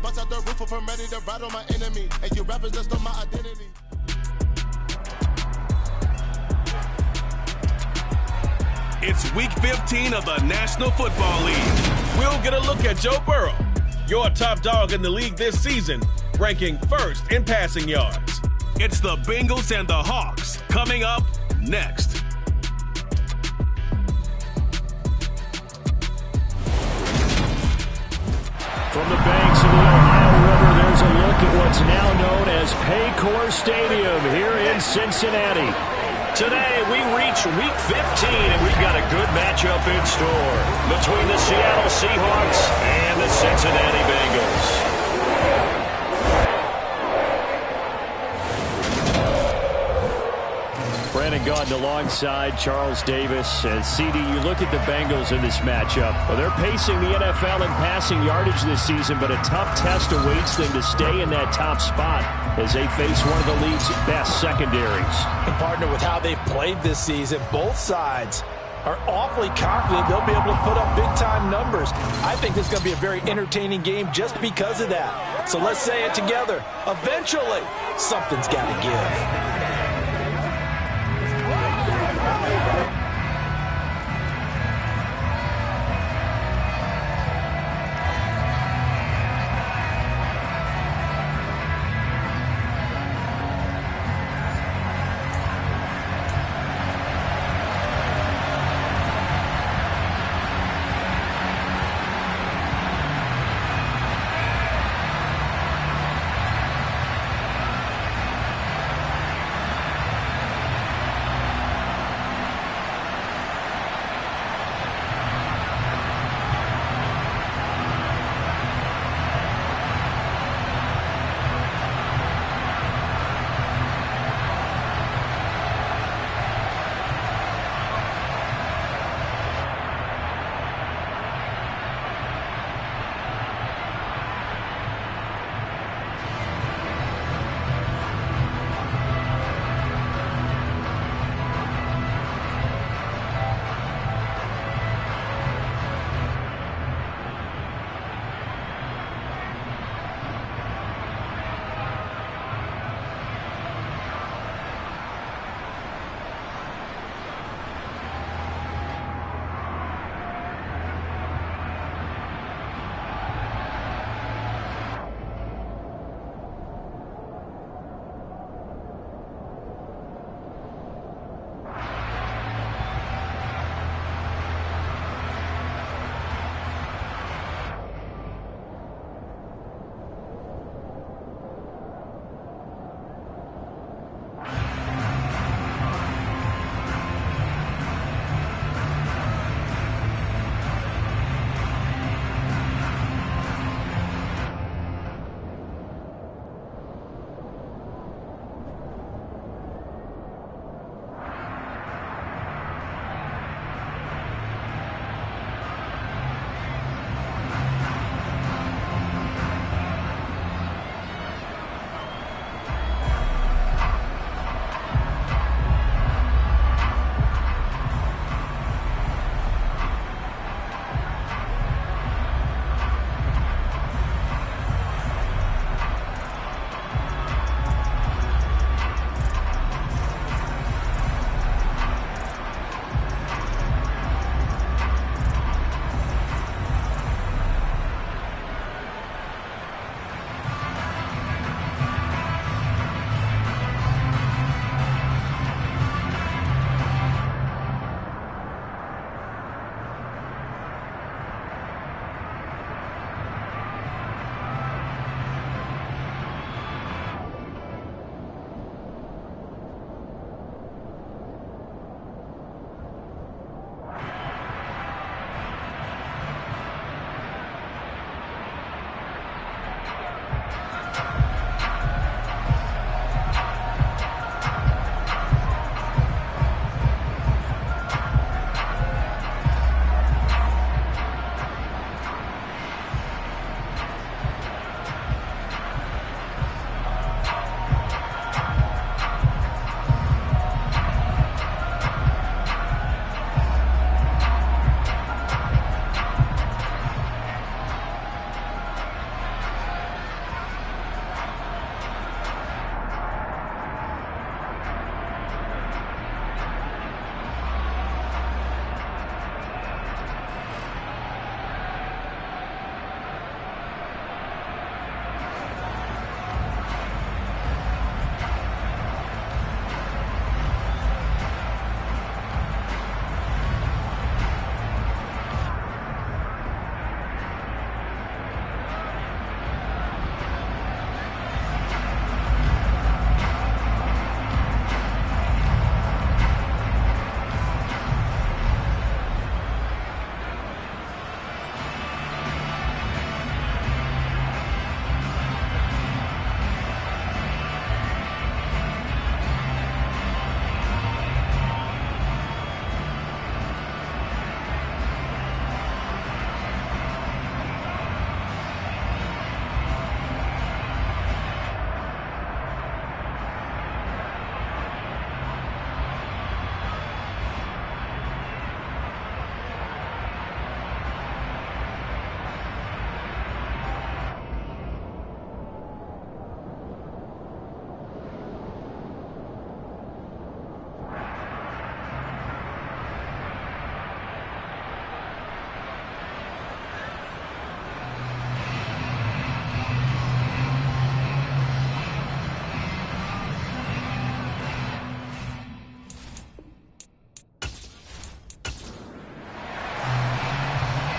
bust out the roof if I'm ready to ride on my enemy. And you rappers just on my identity. It's week 15 of the National Football League. We'll get a look at Joe Burrow, your top dog in the league this season, ranking first in passing yards. It's the Bengals and the Hawks coming up next. From the banks of the Ohio River, there's a look at what's now known as Paycor Stadium here in Cincinnati. Today, we reach week 15, and we've got a good matchup in store between the Seattle Seahawks and the Cincinnati Bengals. Brandon Gaudin alongside Charles Davis. And CD, you look at the Bengals in this matchup. Well, they're pacing the NFL in passing yardage this season, but a tough test awaits them to stay in that top spot as they face one of the league's best secondaries. And partner, with how they've played this season, both sides are awfully confident they'll be able to put up big-time numbers. I think this is going to be a very entertaining game just because of that. So let's say it together. Eventually, something's got to give.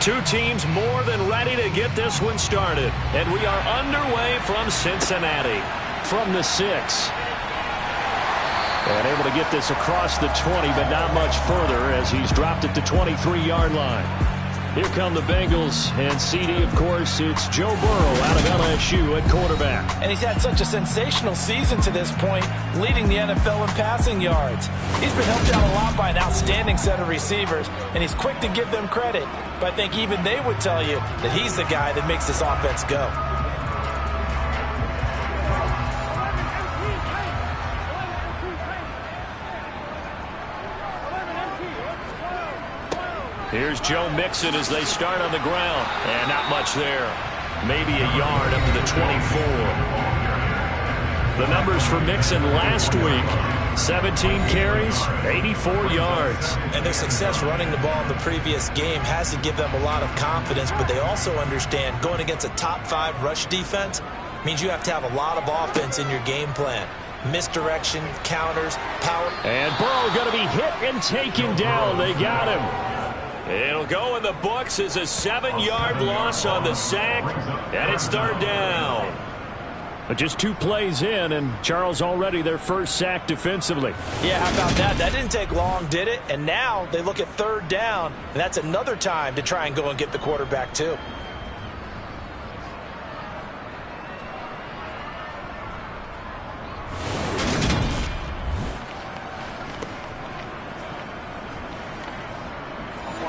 Two teams more than ready to get this one started. And we are underway from Cincinnati. From the 6. And able to get this across the 20, but not much further as he's dropped it to 23-yard line. Here come the Bengals, and CD, of course, it's Joe Burrow out of LSU at quarterback. And he's had such a sensational season to this point, leading the NFL in passing yards. He's been helped out a lot by an outstanding set of receivers, and he's quick to give them credit. But I think even they would tell you that he's the guy that makes this offense go. Here's Joe Mixon as they start on the ground. And not much there. Maybe a yard up to the 24. The numbers for Mixon last week: 17 carries, 84 yards. And their success running the ball in the previous game has to give them a lot of confidence, but they also understand going against a top 5 rush defense means you have to have a lot of offense in your game plan. Misdirection, counters, power. And Burrow going to be hit and taken down. They got him. It'll go in the books as a 7-yard loss on the sack, and it's 3rd down. But just 2 plays in, and Charles already their first sack defensively. Yeah, how about that? That didn't take long, did it? And now they look at 3rd down, and that's another time to try and go and get the quarterback too.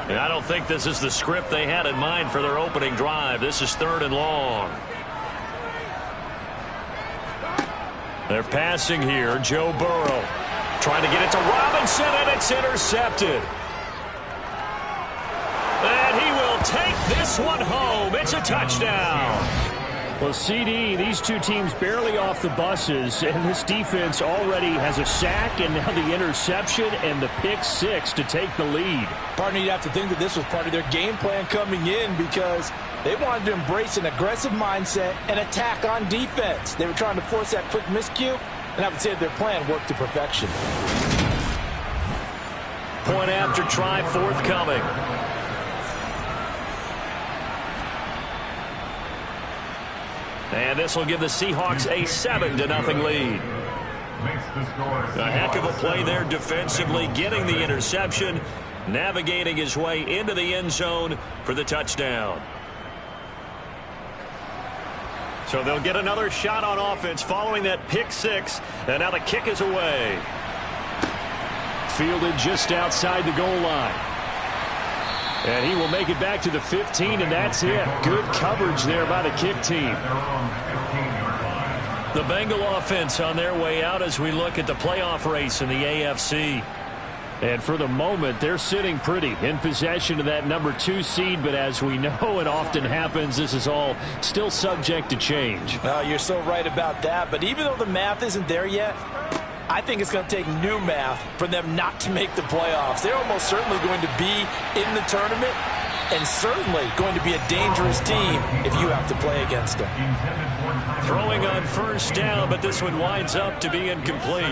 And I don't think this is the script they had in mind for their opening drive. This is 3rd and long. They're passing here. Joe Burrow trying to get it to Robinson, and it's intercepted. And he will take this one home. It's a touchdown. Well, CD, these two teams barely off the buses, and this defense already has a sack and now the interception and the pick 6 to take the lead. Partner, you'd have to think that this was part of their game plan coming in because they wanted to embrace an aggressive mindset and attack on defense. They were trying to force that quick miscue, and I would say that their plan worked to perfection. Point after try forthcoming. And this will give the Seahawks a 7-0 lead. A heck of a play there defensively, getting the interception, navigating his way into the end zone for the touchdown. So they'll get another shot on offense following that pick 6, and now the kick is away. Fielded just outside the goal line. And he will make it back to the 15, and that's it. Good coverage there by the kick team. The Bengal offense on their way out as we look at the playoff race in the AFC. And for the moment, they're sitting pretty in possession of that number 2 seed. But as we know, it often happens, this is all still subject to change. Well, you're so right about that. But even though the math isn't there yet, I think it's going to take new math for them not to make the playoffs. They're almost certainly going to be in the tournament and certainly going to be a dangerous team if you have to play against them. Throwing on first down, but this one winds up to be incomplete.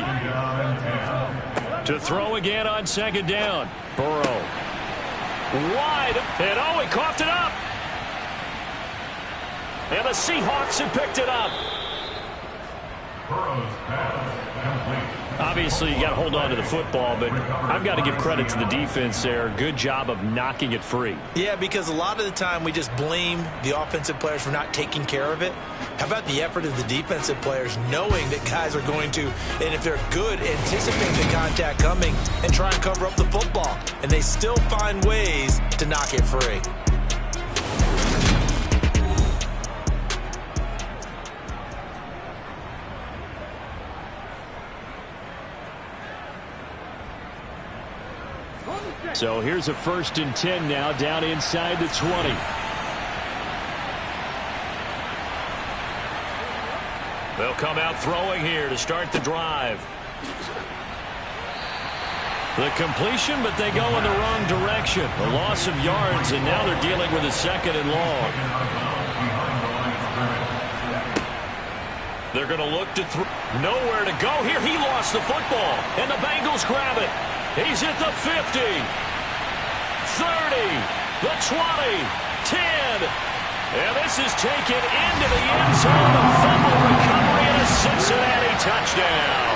To throw again on 2nd down. Burrow. Wide. And oh, he coughed it up. And the Seahawks have picked it up. Burrow's pass complete. Obviously, you got to hold on to the football, but I've got to give credit to the defense there. Good job of knocking it free. Yeah, because a lot of the time we just blame the offensive players for not taking care of it. How about the effort of the defensive players knowing that guys are going to, and if they're good, anticipate the contact coming and try and cover up the football. And they still find ways to knock it free. So here's a 1st and 10 now, down inside the 20. They'll come out throwing here to start the drive. The completion, but they go in the wrong direction. A loss of yards, and now they're dealing with a 2nd and long. They're going to look to throw. Nowhere to go here. He lost the football, and the Bengals grab it. He's at the 50, 30, the 20, 10. And this is taken into the end zone. A fumble recovery and a Cincinnati touchdown.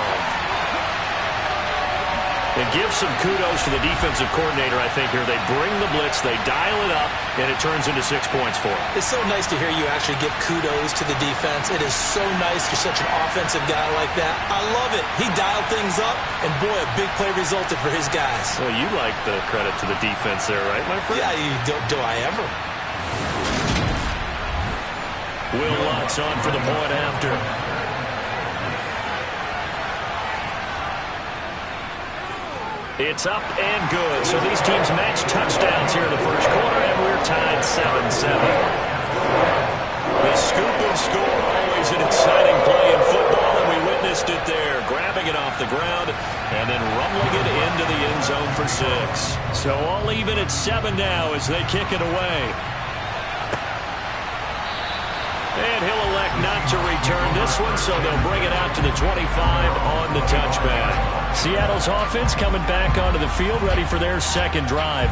And give some kudos to the defensive coordinator, I think, here. They bring the blitz, they dial it up, and it turns into 6 points for them. It's so nice to hear you actually give kudos to the defense. It is so nice you're such an offensive guy like that. I love it. He dialed things up, and boy, a big play resulted for his guys. Well, you like the credit to the defense there, right, my friend? Yeah, do I ever? Will Lutz on for the point after. It's up and good. So these teams match touchdowns here in the first quarter, and we're tied 7-7. The scoop and score, always an exciting play in football, and we witnessed it there. Grabbing it off the ground and then rumbling it into the end zone for 6. So all even at 7 now as they kick it away. And he'll elect not to return this one, so they'll bring it out to the 25 on the touchback. Seattle's offense coming back onto the field, ready for their second drive.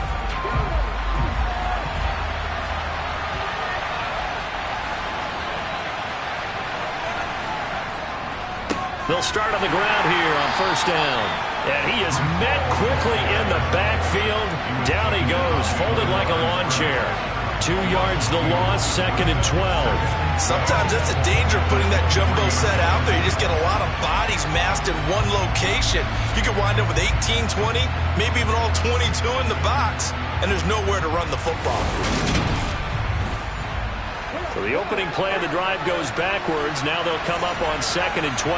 They'll start on the ground here on first down. And he is met quickly in the backfield. Down he goes, folded like a lawn chair. 2 yards the loss, 2nd and 12. Sometimes that's a danger putting that jumbo set out there. You just get a lot of bodies massed in one location. You could wind up with 18, 20, maybe even all 22 in the box, and there's nowhere to run the football. So the opening play of the drive goes backwards. Now they'll come up on 2nd and 12.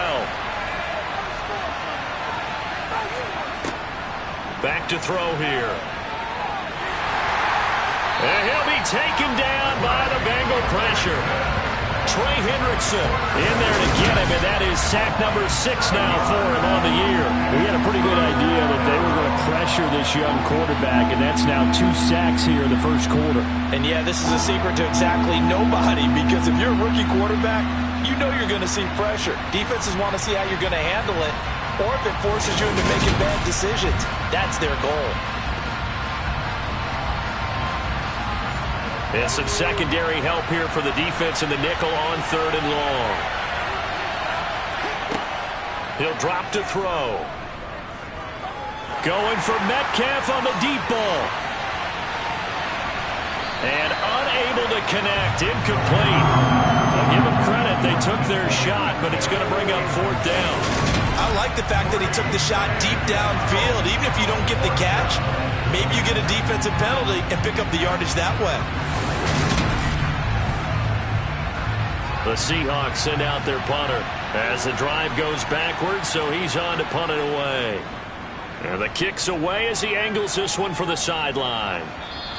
Back to throw here. And he'll be taken down by the Bengal pressure. Trey Hendrickson in there to get him, and that is sack number 6 now for him on the year. We had a pretty good idea that they were going to pressure this young quarterback, and that's now 2 sacks here in the first quarter. And yeah, this is a secret to exactly nobody, because if you're a rookie quarterback, you know you're going to see pressure. Defenses want to see how you're going to handle it, or if it forces you into making bad decisions. That's their goal. And some secondary help here for the defense in the nickel on 3rd and long. He'll drop to throw. Going for Metcalf on the deep ball. And unable to connect. Incomplete. I'll give them credit. They took their shot, but it's going to bring up 4th down. I like the fact that he took the shot deep downfield. Even if you don't get the catch, maybe you get a defensive penalty and pick up the yardage that way. The Seahawks send out their punter as the drive goes backwards, so he's on to punt it away. And the kick's away as he angles this one for the sideline.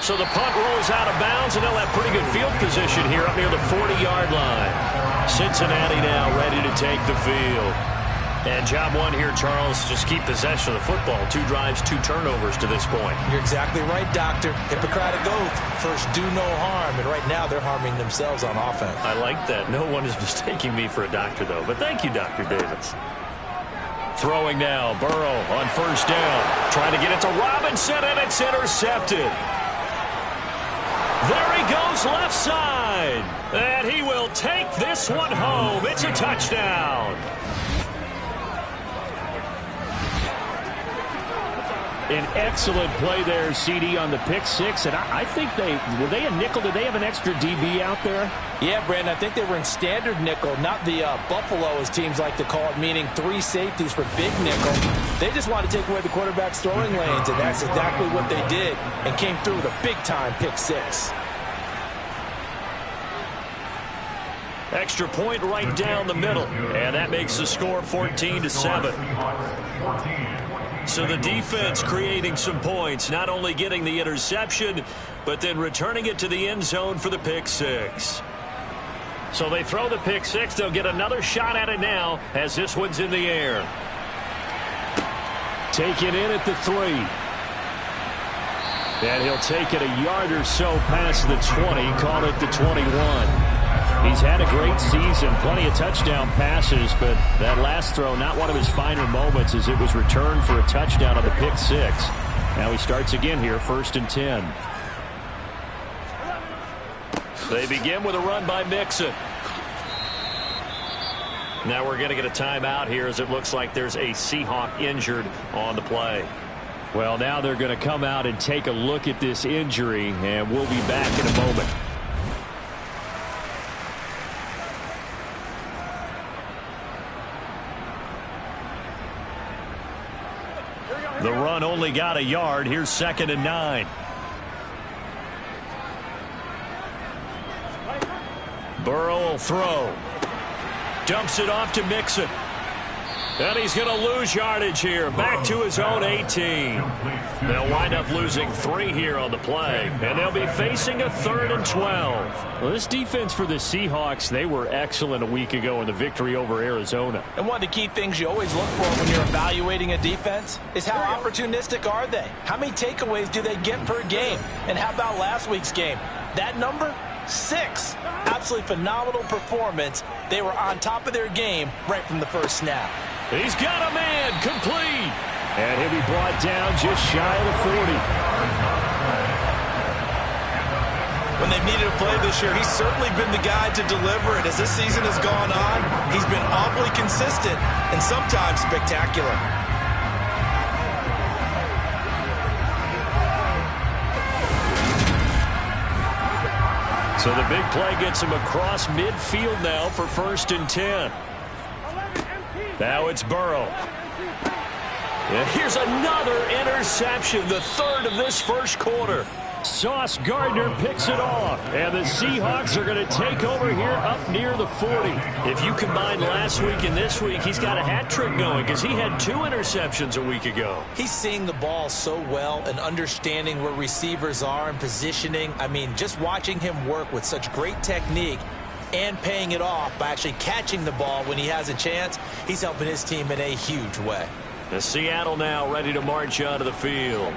So the punt rolls out of bounds, and they'll have pretty good field position here up near the 40-yard line. Cincinnati now ready to take the field. And job one here, Charles, just keep possession of the football. 2 drives, 2 turnovers to this point. You're exactly right, Doctor. Hippocratic oath. First, do no harm. And right now, they're harming themselves on offense. I like that. No one is mistaking me for a doctor, though. But thank you, Dr. Davis. Throwing now. Burrow on first down. Trying to get it to Robinson, and it's intercepted. There he goes left side. And he will take this one home. It's a touchdown. An excellent play there, CD, on the pick 6. And I think were they a nickel? Did they have an extra DB out there? Yeah, Brandon, I think they were in standard nickel, not the Buffalo, as teams like to call it, meaning 3 safeties for big nickel. They just want to take away the quarterback's throwing lanes, and that's exactly what they did, and came through with a big-time pick 6. Extra point right down the middle, and that makes the score 14-7. So the defense creating some points, not only getting the interception, but then returning it to the end zone for the pick 6. So they throw the pick 6. They'll get another shot at it now as this one's in the air. Taken in at the 3. And he'll take it a yard or so past the 20, call it the 21. He's had a great season, plenty of touchdown passes, but that last throw, not one of his finer moments, as it was returned for a touchdown on the pick 6. Now he starts again here, 1st and 10. They begin with a run by Mixon. Now we're going to get a timeout here as it looks like there's a Seahawk injured on the play. Well, now they're going to come out and take a look at this injury, and we'll be back in a moment. The run only got a yard. Here's 2nd and 9. Burrow will throw. Dumps it off to Mixon. And he's going to lose yardage here. Back to his own 18. They'll wind up losing 3 here on the play. And they'll be facing a 3rd and 12. Well, this defense for the Seahawks, they were excellent a week ago in the victory over Arizona. And one of the key things you always look for when you're evaluating a defense is how opportunistic are they? How many takeaways do they get per game? And how about last week's game? That number? 6. Absolutely phenomenal performance. They were on top of their game right from the first snap. He's got a man complete. And he'll be brought down just shy of the 40. When they've needed a play this year, he's certainly been the guy to deliver. And as this season has gone on, he's been awfully consistent and sometimes spectacular. So the big play gets him across midfield now for 1st and 10. Now it's Burrow. And here's another interception, the 3rd of this first quarter. Sauce Gardner picks it off, and the Seahawks are going to take over here up near the 40. If you combine last week and this week, he's got a hat trick going because he had 2 interceptions a week ago. He's seeing the ball so well and understanding where receivers are and positioning. I mean, just watching him work with such great technique and paying it off by actually catching the ball when he has a chance, he's helping his team in a huge way. The Seattle now ready to march out of the field.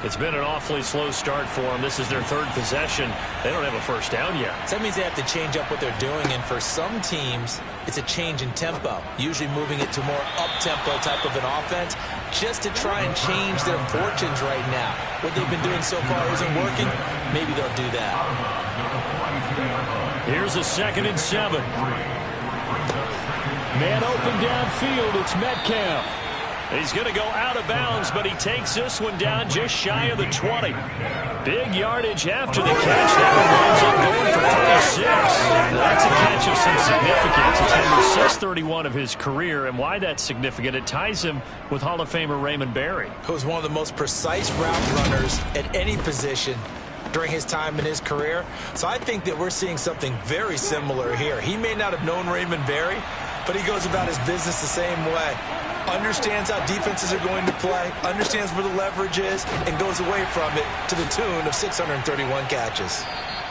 It's been an awfully slow start for them. This is their 3rd possession. They don't have a first down yet. So that means they have to change up what they're doing, and for some teams, it's a change in tempo, usually moving it to more up-tempo type of an offense, just to try and change their fortunes right now. What they've been doing so far isn't working. Maybe they'll do that. Here's a 2nd and 7. Man open downfield. It's Metcalf. He's going to go out of bounds, but he takes this one down just shy of the 20. Big yardage after the catch. That one winds up going for 36. That's a catch of some significance. It's number 631 of his career, and why that's significant, it ties him with Hall of Famer Raymond Berry. Who was one of the most precise route runners at any position during his time in his career. So I think that we're seeing something very similar here. He may not have known Raymond Berry, but he goes about his business the same way. Understands how defenses are going to play, understands where the leverage is, and goes away from it to the tune of 631 catches.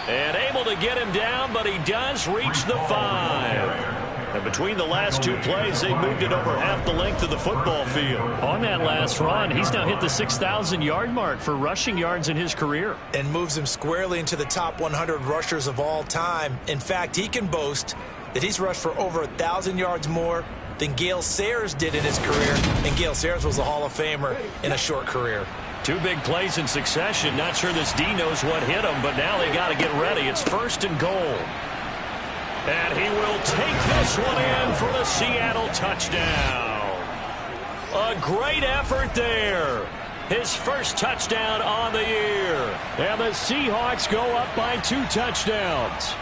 And able to get him down, but he does reach the 5. And between the last 2 plays, they moved it over half the length of the football field. On that last run, he's now hit the 6,000-yard mark for rushing yards in his career. And moves him squarely into the top 100 rushers of all time. In fact, he can boast that he's rushed for over 1,000 yards more than Gale Sayers did in his career, and Gale Sayers was a Hall of Famer in a short career. 2 big plays in succession. Not sure this D knows what hit him, but now they got to get ready. It's 1st and goal. And he will take this one in for the Seattle touchdown. A great effort there. His first touchdown on the year. And the Seahawks go up by 2 touchdowns.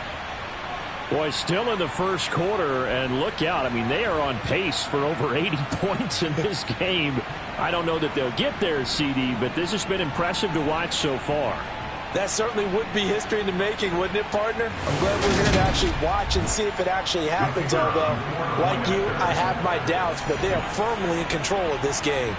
Boy, still in the first quarter, and look out. I mean, they are on pace for over 80 points in this game. I don't know that they'll get there, CD, but this has been impressive to watch so far. That certainly would be history in the making, wouldn't it, partner? I'm glad we're here to actually watch and see if it actually happens, although, like you, I have my doubts, but they are firmly in control of this game.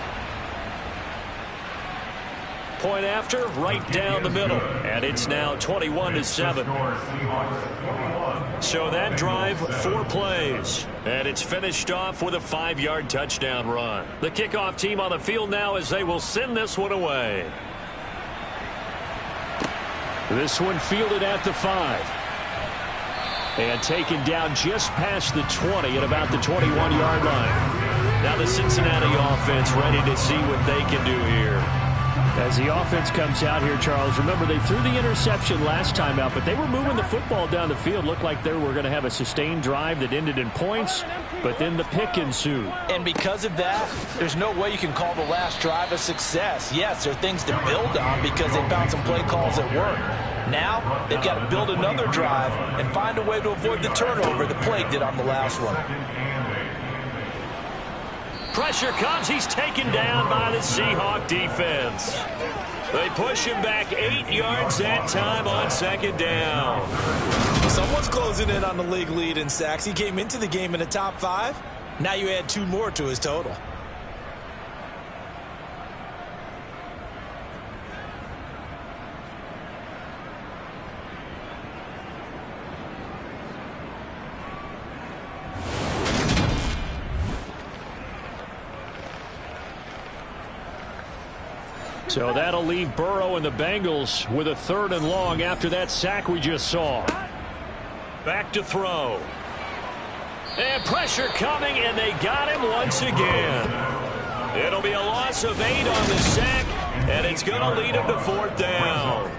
Point after, right down the middle. And it's now 21-7. So that drive, 4 plays. And it's finished off with a 5-yard touchdown run. The kickoff team on the field now as they will send this one away. This one fielded at the 5. And taken down just past the 20 at about the 21-yard line. Now the Cincinnati offense ready to see what they can do here. As the offense comes out here, Charles, remember they threw the interception last time out, but they were moving the football down the field. Looked like they were going to have a sustained drive that ended in points, but then the pick ensued. And because of that, there's no way you can call the last drive a success. Yes, there are things to build on because they found some play calls that work. Now, they've got to build another drive and find a way to avoid the turnover that plagued it on the last one. Pressure comes. He's taken down by the Seahawk defense. They push him back 8 yards that time on second down. Someone's closing in on the league lead in sacks. He came into the game in the top 5. Now you add 2 more to his total. So that'll leave Burrow and the Bengals with a 3rd and long after that sack we just saw. Back to throw. And pressure coming, and they got him once again. It'll be a loss of 8 on the sack, and it's going to lead him to 4th down.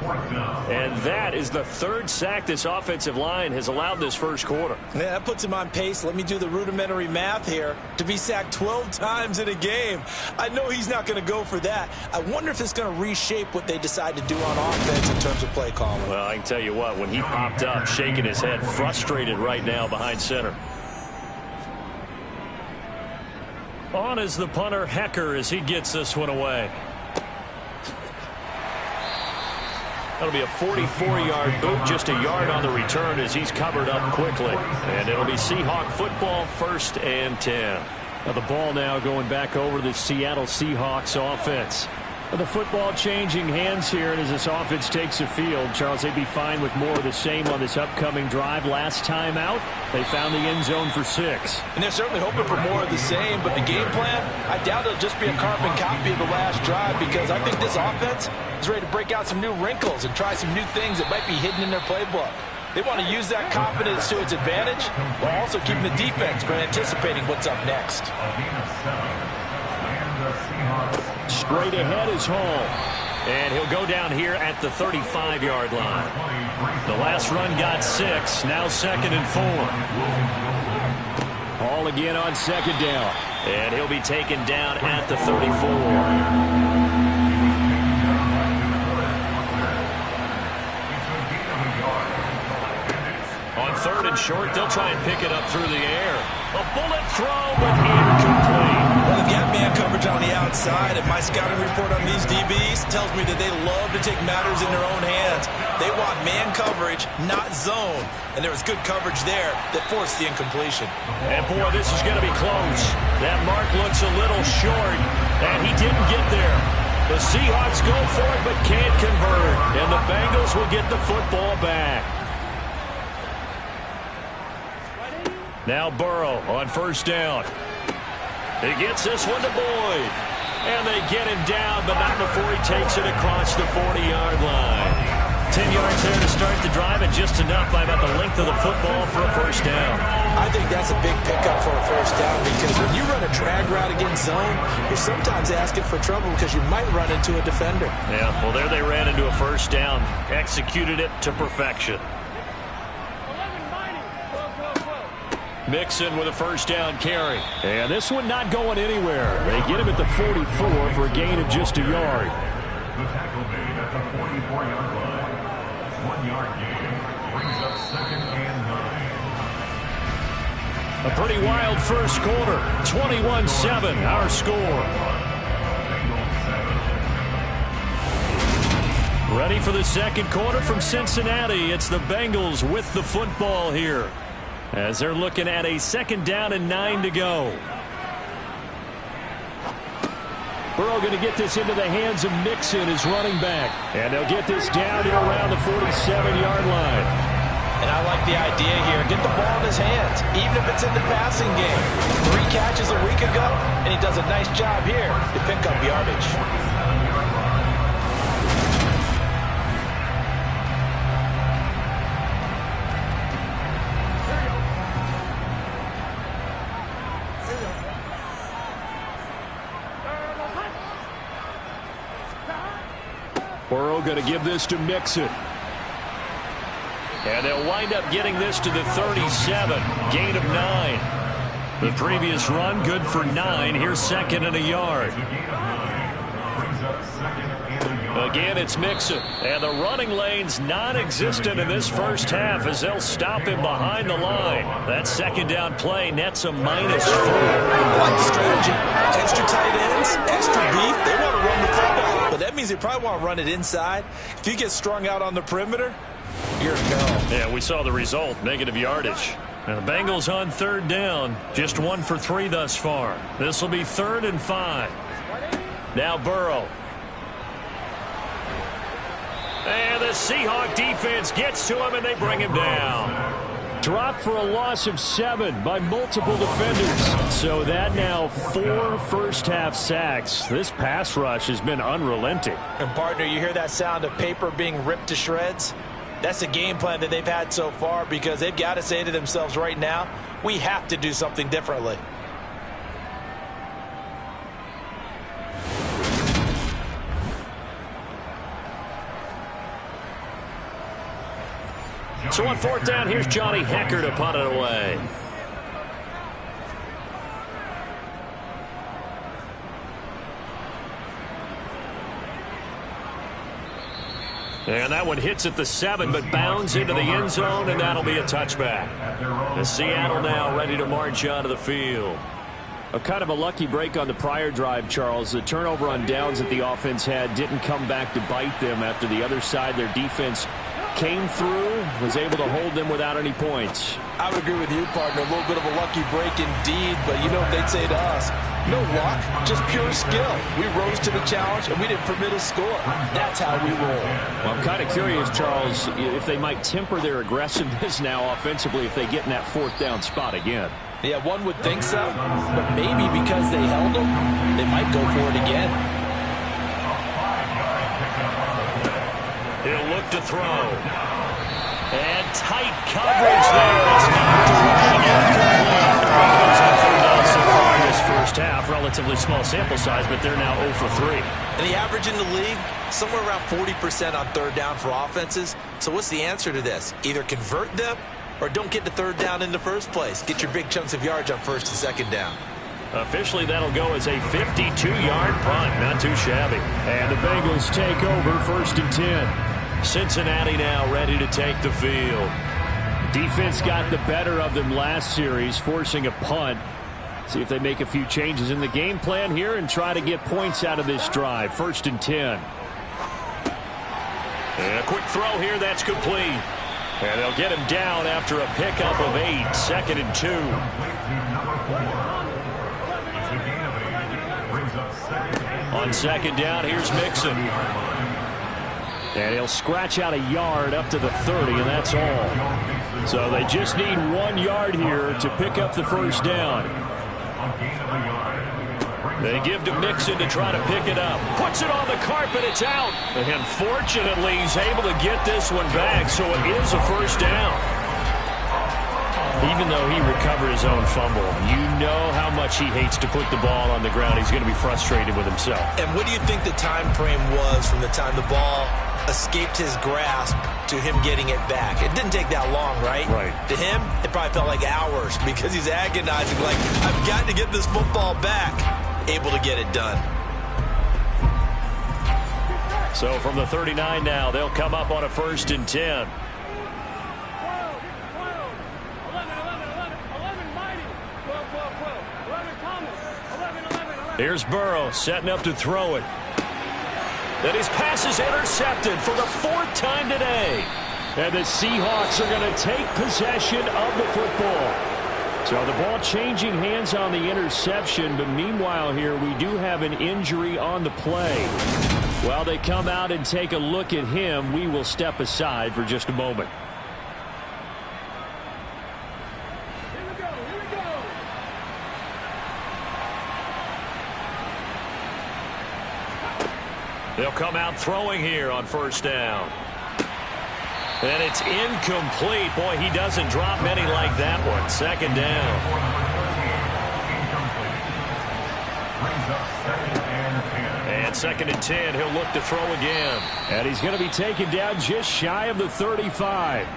And that is the 3rd sack this offensive line has allowed this first quarter. Yeah, that puts him on pace. Let me do the rudimentary math here. To be sacked 12 times in a game. I know he's not going to go for that. I wonder if it's going to reshape what they decide to do on offense in terms of play calling. Well, I can tell you what, when he popped up, shaking his head, frustrated right now behind center. On is the punter, Hecker, as he gets this one away. That'll be a 44-yard boot, just a yard on the return as he's covered up quickly. And it'll be Seahawk football, 1st and 10. Now the ball now going back over to the Seattle Seahawks offense. The football changing hands here, and as this offense takes the field, Charles, they'd be fine with more of the same on this upcoming drive. Last time out, they found the end zone for 6. And they're certainly hoping for more of the same, but the game plan, I doubt it'll just be a carbon copy of the last drive because I think this offense is ready to break out some new wrinkles and try some new things that might be hidden in their playbook. They want to use that confidence to its advantage while also keeping the defense from anticipating what's up next. Straight ahead is Hall. And he'll go down here at the 35-yard line. The last run got 6. Now 2nd and 4. Hall again on 2nd down. And he'll be taken down at the 34. On 3rd and short, they'll try and pick it up through the air. A bullet throw, but incomplete. Well, they've got man coverage on the outside, and my scouting report on these DBs tells me that they love to take matters in their own hands. They want man coverage, not zone. And there was good coverage there that forced the incompletion. And, boy, this is going to be close. That mark looks a little short, and he didn't get there. The Seahawks go for it but can't convert, and the Bengals will get the football back. Now Burrow on 1st down. He gets this one to Boyd. And they get him down, but not before he takes it across the 40-yard line. 10 yards there to start the drive, and just enough by about the length of the football for a 1st down. I think that's a big pickup for a 1st down because when you run a drag route against zone, you're sometimes asking for trouble because you might run into a defender. Yeah, well, there they ran into a 1st down. Executed it to perfection. Mixon with a 1st down carry. And this one not going anywhere. They get him at the 44 for a gain of just a yard. The tackle made at the 44-yard line. 1-yard gain brings up 2nd and 9. A pretty wild first quarter. 21-7, our score. Ready for the 2nd quarter from Cincinnati. It's the Bengals with the football here, as they're looking at a 2nd down and 9 to go. Burrow going to get this into the hands of Mixon, his running back. And they'll get this down to around the 47-yard line. And I like the idea here. Get the ball in his hands, even if it's in the passing game. 3 catches a week ago, and he does a nice job here to pick up yardage. Burrow going to give this to Mixon. And they'll wind up getting this to the 37. Gain of 9. The previous run good for 9. Here's second and a yard. Again, it's Mixon. And the running lane's non-existent in this first half as they'll stop him behind the line. That second down play nets a -4. I like the strategy. Extra tight ends, extra beef. They want to run the football. But that means they probably want to run it inside. If you get strung out on the perimeter, you're a go. Yeah, we saw the result. Negative yardage. And the Bengals on third down. Just 1 for 3 thus far. This will be 3rd and 5. Now Burrow. And the Seahawk defense gets to him, and they bring him down. Dropped for a loss of 7 by multiple defenders. So that now 4 first-half sacks. This pass rush has been unrelenting. And, partner, you hear that sound of paper being ripped to shreds? That's the game plan that they've had so far because they've got to say to themselves right now, we have to do something differently. So on 4th down, here's Johnny Hecker to punt it away. And that one hits at the 7, but bounds into the end zone, and that'll be a touchback. The Seattle now ready to march onto the field. A kind of a lucky break on the prior drive, Charles. The turnover on downs that the offense had didn't come back to bite them after the other side. Their defense came through, was able to hold them without any points. I would agree with you, partner. A little bit of a lucky break indeed, but you know what they'd say to us? No luck, just pure skill. We rose to the challenge, and we didn't permit a score. That's how we roll. Well, I'm kind of curious, Charles, if they might temper their aggressiveness now offensively if they get in that 4th down spot again. Yeah, one would think so, but maybe because they held them, they might go for it again. He'll look to throw. And tight coverage there. It's knocked around incomplete. Bengals on 3rd down so far in this first half. Relatively small sample size, but they're now 0 for 3. And the average in the league, somewhere around 40% on 3rd down for offenses. So what's the answer to this? Either convert them or don't get to 3rd down in the first place. Get your big chunks of yards on 1st and 2nd down. Officially, that'll go as a 52-yard punt. Not too shabby. And the Bengals take over 1st and 10. Cincinnati now ready to take the field. Defense got the better of them last series, forcing a punt. See if they make a few changes in the game plan here and try to get points out of this drive. 1st and 10. And a quick throw here, that's complete. And they'll get him down after a pickup of 8. 2nd and 2. On 2nd down, here's Mixon. And he'll scratch out a yard up to the 30, and that's all. So they just need 1 yard here to pick up the 1st down. They give to Mixon to try to pick it up. Puts it on the carpet, it's out. And fortunately, he's able to get this one back, so it is a 1st down. Even though he recovered his own fumble, you know how much he hates to put the ball on the ground. He's going to be frustrated with himself. And what do you think the time frame was from the time the ball escaped his grasp to him getting it back? It didn't take that long, right? Right. To him, it probably felt like hours because he's agonizing, like, I've got to get this football back. Able to get it done. So from the 39 now, they'll come up on a 1st and 10. Here's Burrow setting up to throw it. Then his pass is intercepted for the 4th time today. And the Seahawks are going to take possession of the football. So the ball changing hands on the interception, but meanwhile here we do have an injury on the play. While they come out and take a look at him, we will step aside for just a moment. They'll come out throwing here on 1st down. And it's incomplete. Boy, he doesn't drop many like that one. 2nd down. up 2nd and 10. And 2nd and 10, he'll look to throw again. And he's going to be taken down just shy of the 35.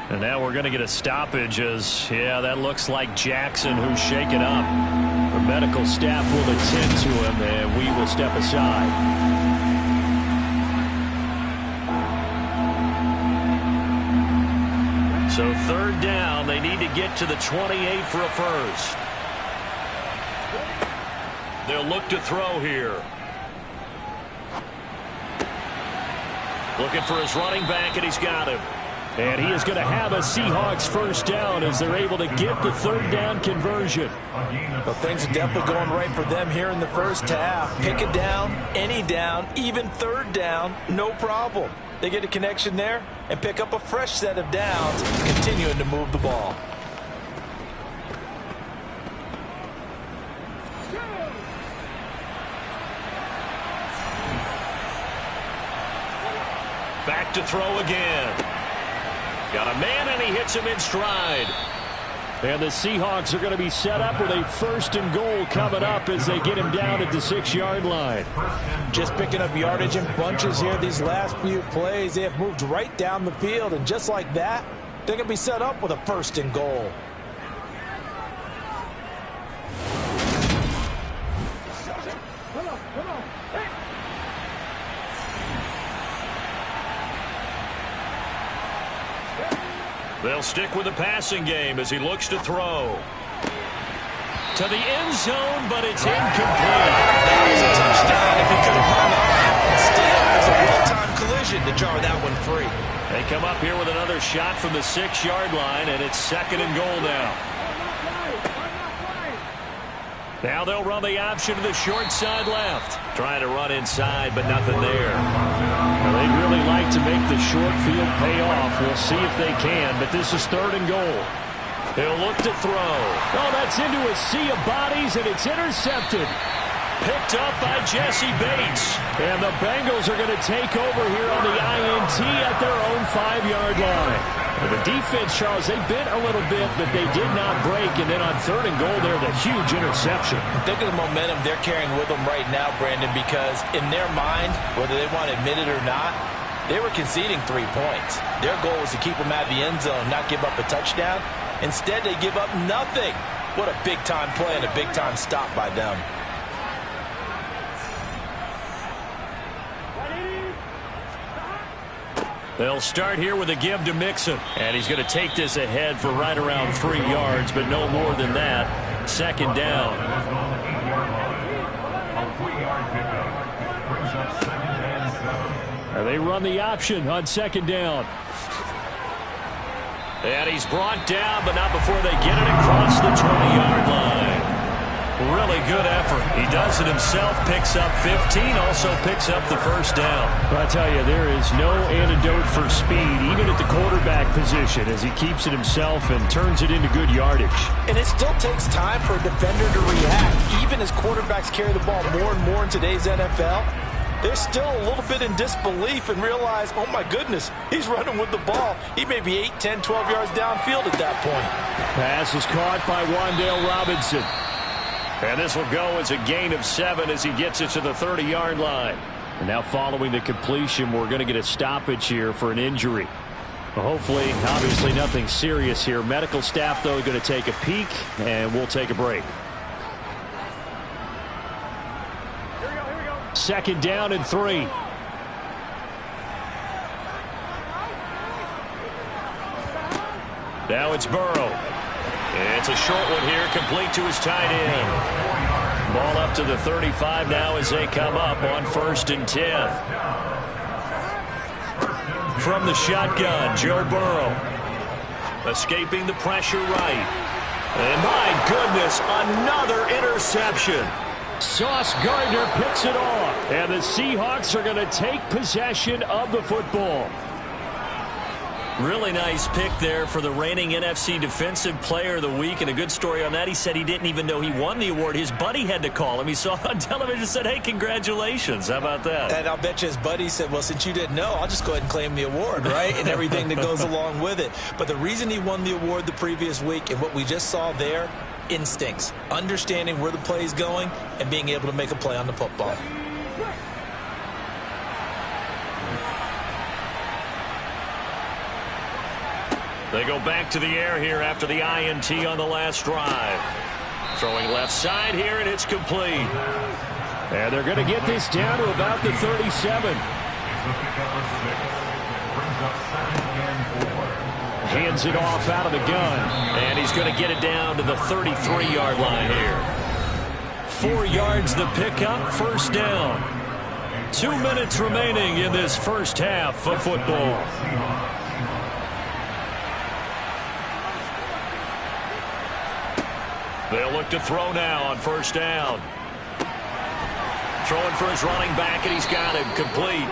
And now we're going to get a stoppage as, yeah, that looks like Jackson who's shaken up. The medical staff will attend to him, and we will step aside. So 3rd down, they need to get to the 28 for a first. They'll look to throw here. Looking for his running back, and he's got him. And he is going to have a Seahawks first down as they're able to get the 3rd down conversion. Well, things are definitely going right for them here in the first half. Pick it down, any down, even 3rd down, no problem. They get a connection there and pick up a fresh set of downs, continuing to move the ball. Back to throw again. Got a man, and he hits him in stride. And the Seahawks are going to be set up with a 1st and goal coming up as they get him down at the 6-yard line. Just picking up yardage in bunches here these last few plays. They have moved right down the field, and just like that, they're going to be set up with a 1st and goal. They'll stick with the passing game as he looks to throw. To the end zone, but it's incomplete. That was a touchdown if he could have hung on. Instead, it's a well-timed collision to jar that one free. They come up here with another shot from the 6-yard line, and it's 2nd and goal now. Now they'll run the option to the short side left. Trying to run inside, but nothing there. Well, they'd really like to make the short field pay off. We'll see if they can, but this is 3rd and goal. He'll look to throw. Oh, that's into a sea of bodies, and it's intercepted. Picked up by Jesse Bates. And the Bengals are going to take over here on the INT at their own 5-yard line. Well, the defense, Charles, they bit a little bit, but they did not break. And then on 3rd and goal there, the huge interception. Think of the momentum they're carrying with them right now, Brandon, because in their mind, whether they want to admit it or not, they were conceding 3 points. Their goal was to keep them out of the end zone, not give up a touchdown. Instead, they give up nothing. What a big-time play and a big-time stop by them. They'll start here with a give to Mixon. And he's going to take this ahead for right around 3 yards, but no more than that. 2nd down. They run the option on 2nd down. And he's brought down, but not before they get it across the 20-yard line. Really good effort. He does it himself, picks up 15, also picks up the first down. I tell you, there is no antidote for speed, even at the quarterback position, as he keeps it himself and turns it into good yardage. And it still takes time for a defender to react. Even as quarterbacks carry the ball more and more in today's NFL, they're still a little bit in disbelief and realize, oh my goodness, he's running with the ball. He may be 8, 10, 12 yards downfield at that point. Pass is caught by Wan'Dale Robinson. And this will go as a gain of 7 as he gets it to the 30-yard line. And now following the completion, we're going to get a stoppage here for an injury. Well, hopefully, obviously nothing serious here. Medical staff, though, going to take a peek, and we'll take a break. Here we go. 2nd down and 3. Now it's Burrow. It's a short one here, complete to his tight end. Ball up to the 35 now as they come up on 1st and 10. From the shotgun, Joe Burrow. Escaping the pressure right. And my goodness, another interception. Sauce Gardner picks it off. And the Seahawks are going to take possession of the football. Really nice pick there for the reigning NFC Defensive Player of the Week, and a good story on that. He said he didn't even know he won the award. His buddy had to call him. He saw it on television and said, hey, congratulations. How about that? And I'll bet you his buddy said, well, since you didn't know, I'll just go ahead and claim the award, right? And everything that goes along with it. But the reason he won the award the previous week and what we just saw there, instincts, understanding where the play is going and being able to make a play on the football. They go back to the air here after the INT on the last drive. Throwing left side here, and it's complete. And they're going to get this down to about the 37. Hands it off out of the gun. And he's going to get it down to the 33-yard line here. 4 yards the pickup, first down. 2 minutes remaining in this first half of football. They'll look to throw now on first down. Throwing for his running back, and he's got him complete.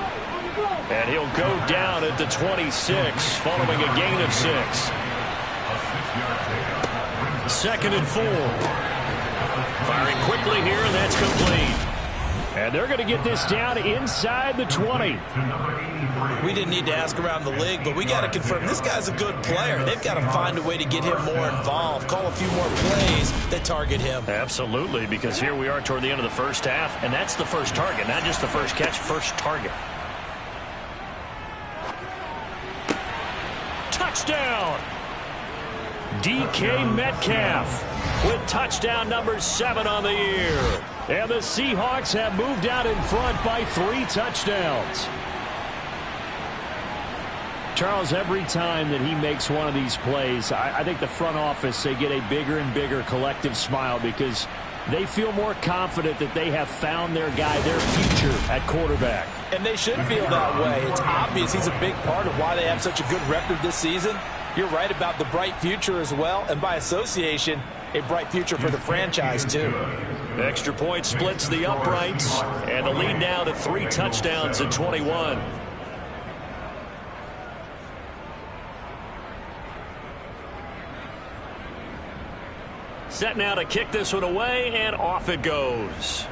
And he'll go down at the 26, following a gain of 6. 2nd and 4. Firing quickly here, and that's complete. And they're going to get this down inside the 20. We didn't need to ask around the league, but we got to confirm this guy's a good player. They've got to find a way to get him more involved, call a few more plays that target him. Absolutely, because here we are toward the end of the first half, and that's the first target, not just the first catch, first target. Touchdown! DK Metcalf with touchdown number 7 on the year. And the Seahawks have moved out in front by 3 touchdowns. Charles, every time that he makes one of these plays, I think the front office, they get a bigger and bigger collective smile because they feel more confident that they have found their guy, their future at quarterback. And they should feel that way. It's obvious he's a big part of why they have such a good record this season. You're right about the bright future as well, and by association, a bright future for the franchise too. Extra point splits the uprights, and the lead now to 3 touchdowns at 21. Set now to kick this one away, and off it goes.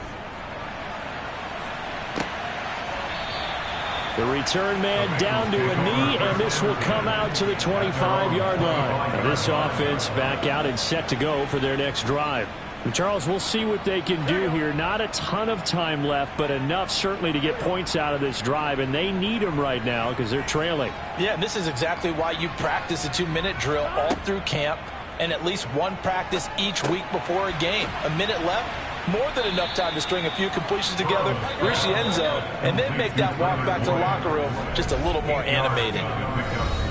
The return man down to a knee, and this will come out to the 25-yard line. Now this offense back out and set to go for their next drive. And Charles, we'll see what they can do here. Not a ton of time left, but enough certainly to get points out of this drive, and they need them right now because they're trailing. Yeah, and this is exactly why you practice a 2-minute drill all through camp and at least one practice each week before a game. A minute left, more than enough time to string a few completions together, reach the end zone, and then make that walk back to the locker room just a little more animating.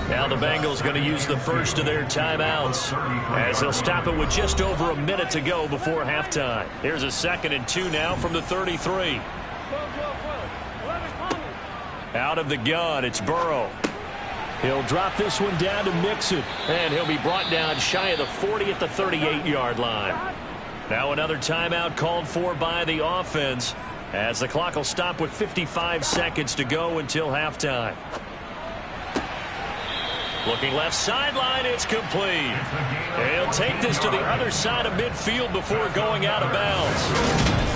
Now the Bengals going to use the first of their timeouts as they'll stop it with just over a minute to go before halftime. Here's a 2nd and 2 now from the 33. Out of the gun, it's Burrow. He'll drop this one down to Mixon, and he'll be brought down shy of the 40 at the 38-yard line. Now another timeout called for by the offense as the clock will stop with 55 seconds to go until halftime. Looking left sideline, it's complete. He'll take this to the other side of midfield before going out of bounds.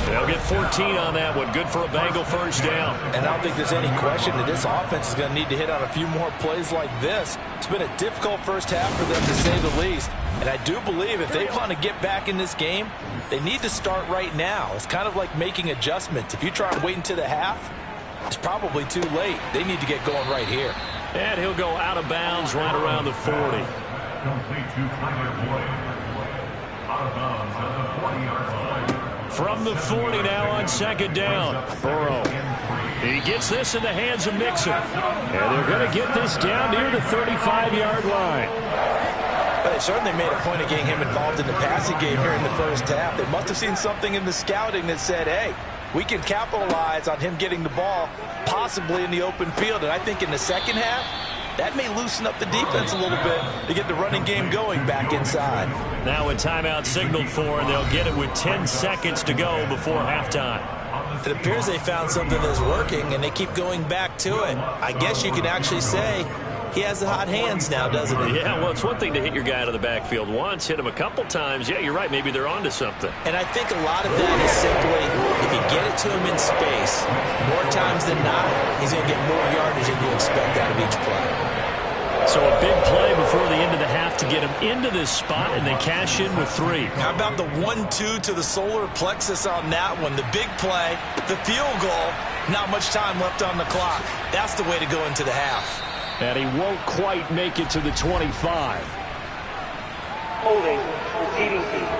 They'll get 14 on that one. Good for a Bengal first down. And I don't think there's any question that this offense is going to need to hit on a few more plays like this. It's been a difficult first half for them, to say the least. And I do believe if they want to get back in this game, they need to start right now. It's kind of like making adjustments. If you try and wait until the half, it's probably too late. They need to get going right here. And he'll go out of bounds right around the 40. Complete to Tyler Boyd. Out of bounds at the 40-yard line. From the 40 now on 2nd down. Burrow. He gets this in the hands of Mixon. And they're going to get this down near the 35-yard line. But they certainly made a point of getting him involved in the passing game here in the first half. They must have seen something in the scouting that said, hey, we can capitalize on him getting the ball possibly in the open field. And I think in the second half, that may loosen up the defense a little bit to get the running game going back inside. Now a timeout signaled for, and they'll get it with 10 seconds to go before halftime. It appears they found something that's working, and they keep going back to it. I guess you can actually say he has the hot hands now, doesn't he? Yeah, well, it's one thing to hit your guy out of the backfield once, hit him a couple times. Yeah, you're right. Maybe they're onto something. And I think a lot of that is simply if you get it to him in space, more times than not, he's going to get more yardage than you expect out of each play. So a big play before the end of the half to get them into this spot, and they cash in with 3. How about the 1-2 to the solar plexus on that one? The big play, the field goal, not much time left on the clock. That's the way to go into the half. And he won't quite make it to the 25. Holding, receiving team.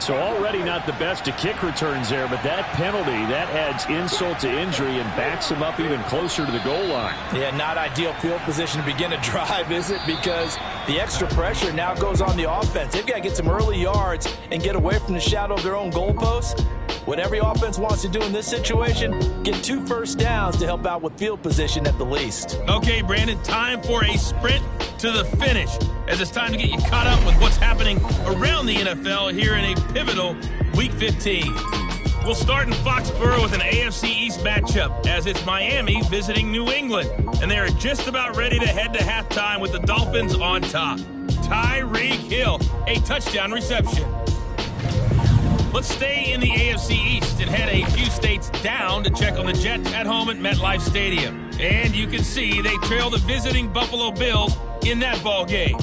So already not the best of kick returns there, but that penalty, that adds insult to injury and backs him up even closer to the goal line. Yeah, not ideal field position to begin a drive, is it? Because the extra pressure now goes on the offense. They've got to get some early yards and get away from the shadow of their own goalposts. What every offense wants to do in this situation, get 2 first downs to help out with field position at the least. Okay, Brandon, time for a sprint to the finish, as it's time to get you caught up with what's happening around the NFL here in a pivotal Week 15. We'll start in Foxborough with an AFC East matchup, as it's Miami visiting New England, and they are just about ready to head to halftime with the Dolphins on top. Tyreek Hill, a touchdown reception. Let's stay in the AFC East and head a few states down to check on the Jets at home at MetLife Stadium. And you can see they trail the visiting Buffalo Bills in that ball game.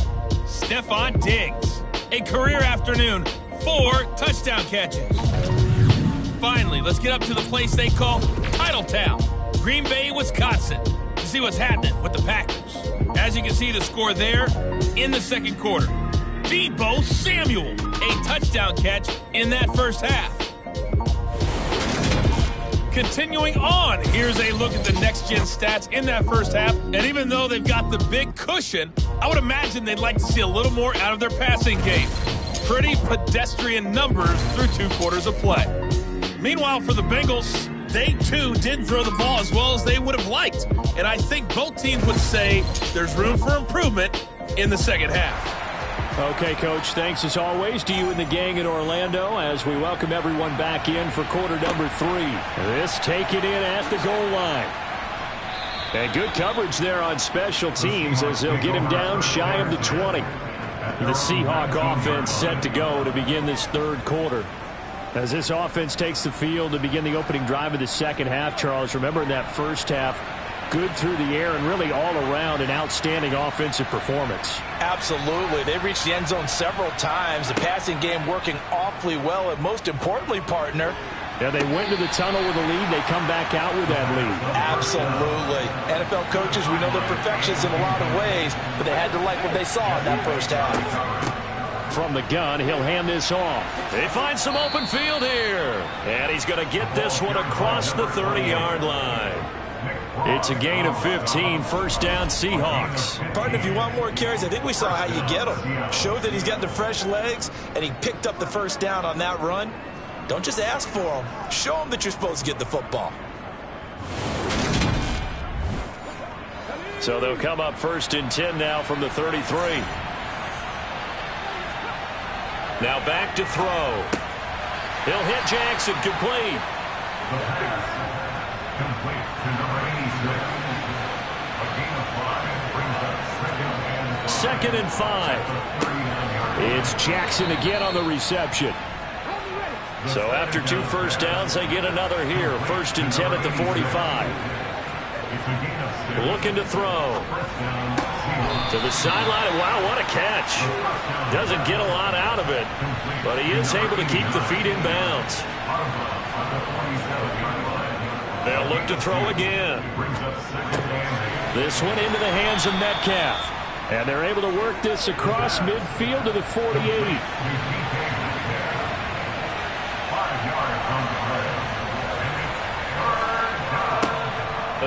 Stephon Diggs, a career afternoon, 4 touchdown catches. Finally, let's get up to the place they call Titletown, Green Bay, Wisconsin, to see what's happening with the Packers. As you can see the score there in the second quarter. Deebo Samuel, a touchdown catch in that first half. Continuing on, here's a look at the next-gen stats in that first half. And even though they've got the big cushion, I would imagine they'd like to see a little more out of their passing game. Pretty pedestrian numbers through 2 quarters of play. Meanwhile, for the Bengals, they too didn't throw the ball as well as they would have liked. And I think both teams would say there's room for improvement in the second half. Okay, Coach, thanks as always to you and the gang in Orlando as we welcome everyone back in for quarter number 3. This taken in at the goal line. And good coverage there on special teams as they'll get him down shy of the 20. The Seahawk offense set to go to begin this third quarter. As this offense takes the field to begin the opening drive of the second half, Charles, remember in that first half, good through the air and really all around an outstanding offensive performance. Absolutely. They reached the end zone several times. The passing game working awfully well, and most importantly, partner, yeah, they went to the tunnel with a lead. They come back out with that lead. Absolutely. NFL coaches, we know they're perfectionists in a lot of ways, but they had to like what they saw in that first half. From the gun, he'll hand this off. They find some open field here. And he's going to get this one across the 30-yard line. It's a gain of 15, first down Seahawks. Partner, if you want more carries, I think we saw how you get them. Showed that he's got the fresh legs, and he picked up the first down on that run. Don't just ask for them. Show them that you're supposed to get the football. So they'll come up first and 10 now from the 33. Now back to throw. He'll hit Jackson, complete. The pass complete to number 86. A gain of 5 brings up second and 5. It's Jackson again on the reception. So after 2 first downs, they get another here. First and 10 at the 45. Looking to throw. To the sideline. Wow, what a catch. Doesn't get a lot out of it, but he is able to keep the feet in bounds. They'll look to throw again. This one into the hands of Metcalf. And they're able to work this across midfield to the 48.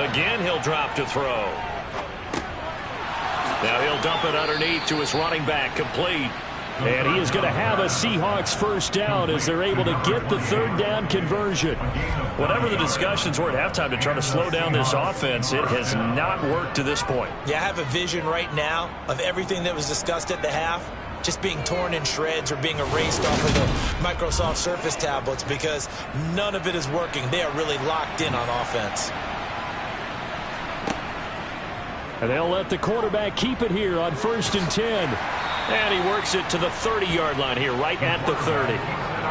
Again, he'll drop to throw. Now he'll dump it underneath to his running back, complete. And he is going to have a Seahawks first down as they're able to get the third down conversion. Whatever the discussions were at halftime to try to slow down this offense, it has not worked to this point. Yeah, I have a vision right now of everything that was discussed at the half just being torn in shreds or being erased off of the Microsoft Surface tablets because none of it is working. They are really locked in on offense. And they'll let the quarterback keep it here on first and 10. And he works it to the 30-yard line here, right at the 30.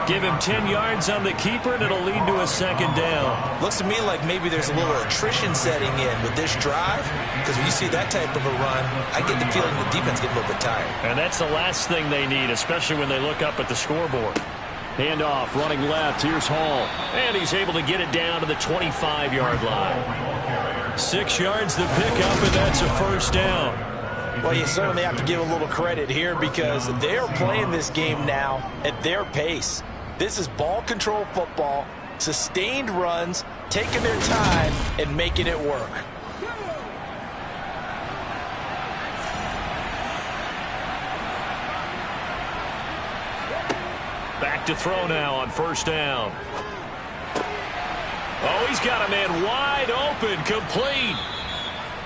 Give him 10 yards on the keeper, and it'll lead to a second down. Looks to me like maybe there's a little attrition setting in with this drive, because when you see that type of a run, I get the feeling the defense gets a little bit tired. And that's the last thing they need, especially when they look up at the scoreboard. Handoff, running left. Here's Hall. And he's able to get it down to the 25-yard line. 6 yards to pick up, and that's a first down. Well, you certainly have to give a little credit here because they're playing this game now at their pace. This is ball control football, sustained runs, taking their time, and making it work. Back to throw now on first down. Oh, he's got a man wide open, complete.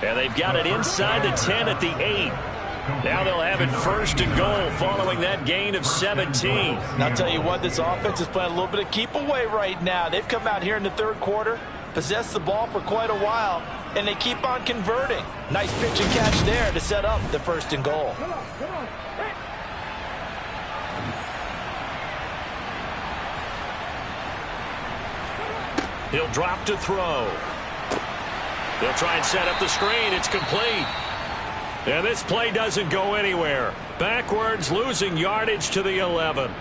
And they've got it inside the 10 at the 8. Now they'll have it first and goal following that gain of 17. And I'll tell you what, this offense is playing a little bit of keep away right now. They've come out here in the third quarter, possessed the ball for quite a while, and they keep on converting. Nice pitch and catch there to set up the first and goal. He'll drop to throw. They'll try and set up the screen. It's complete. And this play doesn't go anywhere. Backwards, losing yardage to the 11.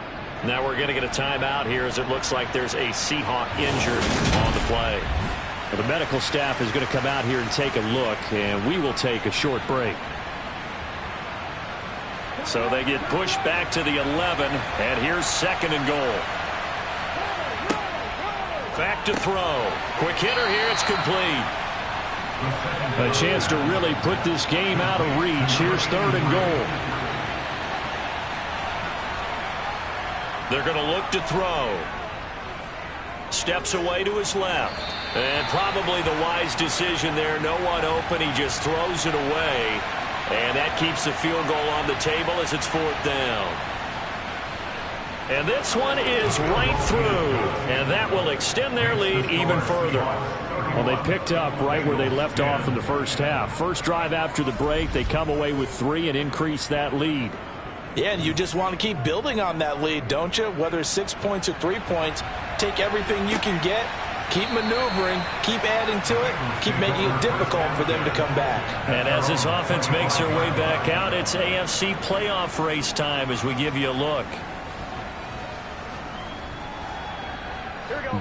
Now we're going to get a timeout here as it looks like there's a Seahawk injured on the play. Well, the medical staff is going to come out here and take a look, and we will take a short break. So they get pushed back to the 11, and here's second and goal. Back to throw. Quick hitter here. It's complete. A chance to really put this game out of reach. Here's third and goal. They're going to look to throw. Steps away to his left. And probably the wise decision there. No one open. He just throws it away. And that keeps the field goal on the table as it's fourth down. And this one is right through. And that will extend their lead even further. Well, they picked up right where they left off in the first half. First drive after the break, they come away with 3 and increase that lead. Yeah, and you just want to keep building on that lead, don't you? Whether it's 6 points or 3 points, take everything you can get, keep maneuvering, keep adding to it, keep making it difficult for them to come back. And as this offense makes their way back out, it's AFC playoff race time as we give you a look.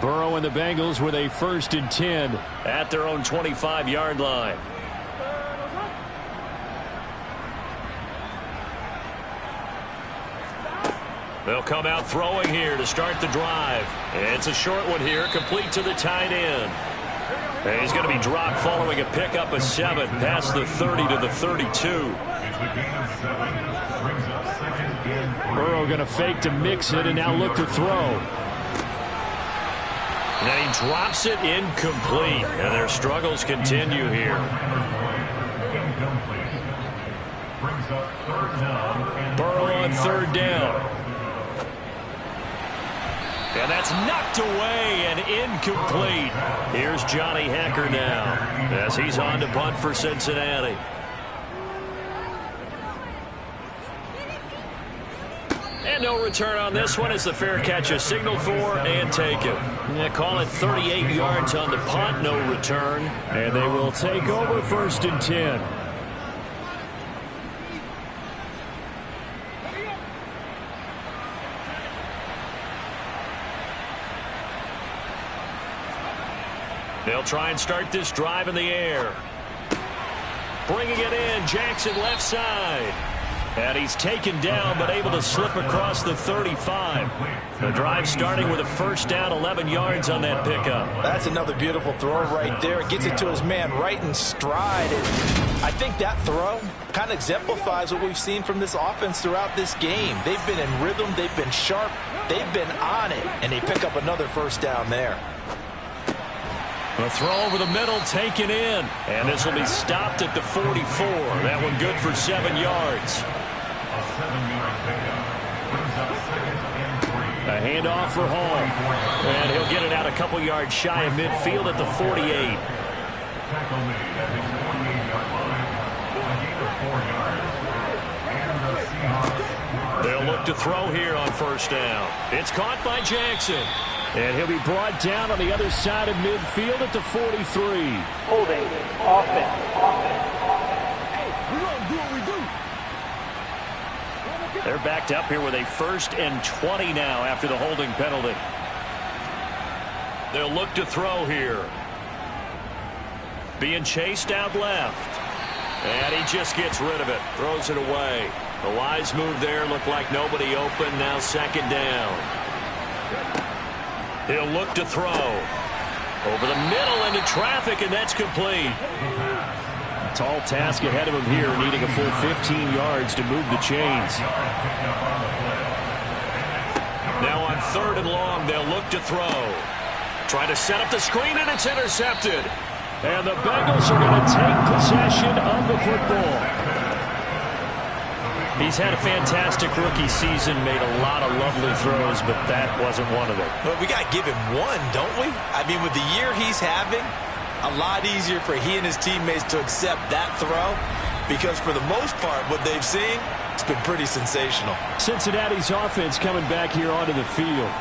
Burrow and the Bengals with a 1st and 10 at their own 25-yard line. They'll come out throwing here to start the drive. It's a short one here, complete to the tight end. And he's going to be dropped following a pickup of 7 past the 30 to the 32. Burrow going to fake to mix it and now look to throw. And he drops it incomplete. And their struggles continue here. Burrow on third down. And that's knocked away and incomplete. Here's Johnny Hecker now as he's on to punt for Cincinnati. And no return on this one as the fair catch is signaled for and taken. They call it 38 yards on the punt, no return. And they will take over 1st and 10. They'll try and start this drive in the air. Bringing it in, Jackson left side. And he's taken down but able to slip across the 35. The drive starting with a first down, 11 yards on that pickup. That's another beautiful throw right there. It gets it to his man right in stride. And I think that throw kind of exemplifies what we've seen from this offense throughout this game. They've been in rhythm. They've been sharp. They've been on it. And they pick up another first down there. A throw over the middle taken in. And this will be stopped at the 44. That one good for 7 yards. A handoff for Hall. And he'll get it out a couple yards shy of midfield at the 48. They'll look to throw here on first down. It's caught by Jackson. And he'll be brought down on the other side of midfield at the 43. Holding. Offense. Hey, we gonna do what we do. They're backed up here with a 1st and 20 now after the holding penalty. They'll look to throw here. Being chased out left. And he just gets rid of it. Throws it away. The wise move there. Looked like nobody open. Now 2nd down. He'll look to throw. Over the middle into traffic, and that's complete. Tall task ahead of him here, needing a full 15 yards to move the chains. Now on 3rd and long, they'll look to throw. Try to set up the screen, and it's intercepted. And the Bengals are going to take possession of the football. He's had a fantastic rookie season, made a lot of lovely throws, but that wasn't one of them. But we got to give him one, don't we? I mean, with the year he's having, a lot easier for he and his teammates to accept that throw, because for the most part, what they've seen, it's been pretty sensational. Cincinnati's offense coming back here onto the field.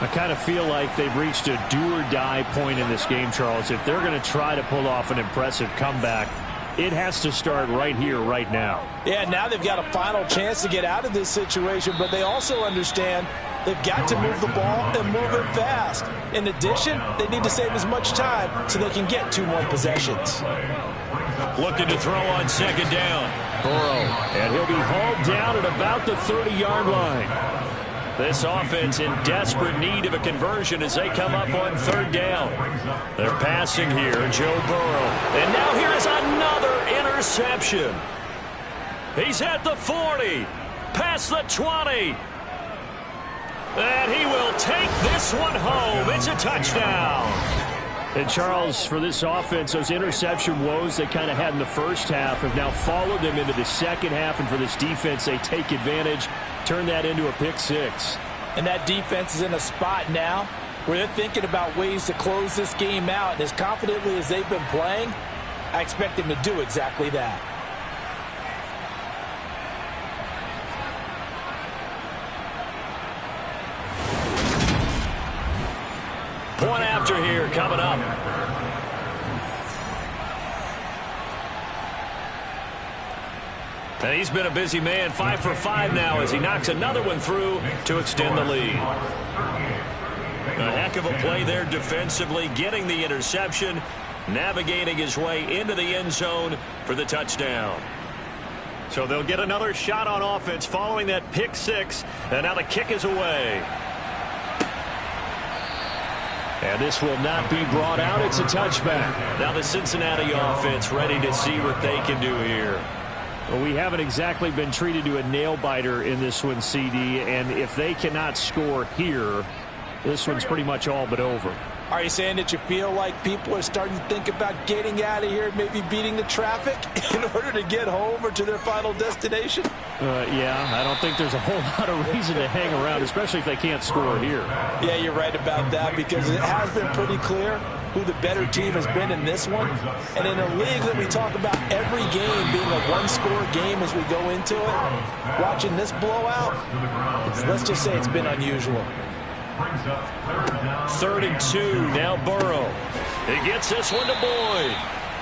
I kind of feel like they've reached a do-or-die point in this game, Charles. If they're going to try to pull off an impressive comeback, it has to start right here, right now. Yeah, now they've got a final chance to get out of this situation, but they also understand they've got to move the ball and move it fast. In addition, they need to save as much time so they can get 2 more possessions. Looking to throw on 2nd down. Burrow, and he'll be hauled down at about the 30-yard line. This offense in desperate need of a conversion as they come up on 3rd down. They're passing here, Joe Burrow. And now here is another interception. He's at the 40, past the 20. And he will take this one home. It's a touchdown. And Charles, for this offense, those interception woes they kind of had in the first half have now followed them into the second half. And for this defense, they take advantage, turn that into a pick 6. And that defense is in a spot now where they're thinking about ways to close this game out. And as confidently as they've been playing, I expect them to do exactly that. Point after here coming up. And he's been a busy man, 5 for 5 now as he knocks another one through to extend the lead. A heck of a play there defensively, getting the interception, navigating his way into the end zone for the touchdown. So they'll get another shot on offense following that pick 6, and now the kick is away. And this will not be brought out. It's a touchback. Now the Cincinnati offense ready to see what they can do here. Well, we haven't exactly been treated to a nail-biter in this one, CD, and if they cannot score here, this one's pretty much all but over. Are you saying that you feel like people are starting to think about getting out of here and maybe beating the traffic in order to get home or to their final destination? Yeah, I don't think there's a whole lot of reason to hang around, especially if they can't score here. Yeah, you're right about that, because it has been pretty clear who the better team has been in this one. And in a league that we talk about every game being a one-score game as we go into it, watching this blowout, let's just say it's been unusual. 3rd and 2, now Burrow. He gets this one to Boyd.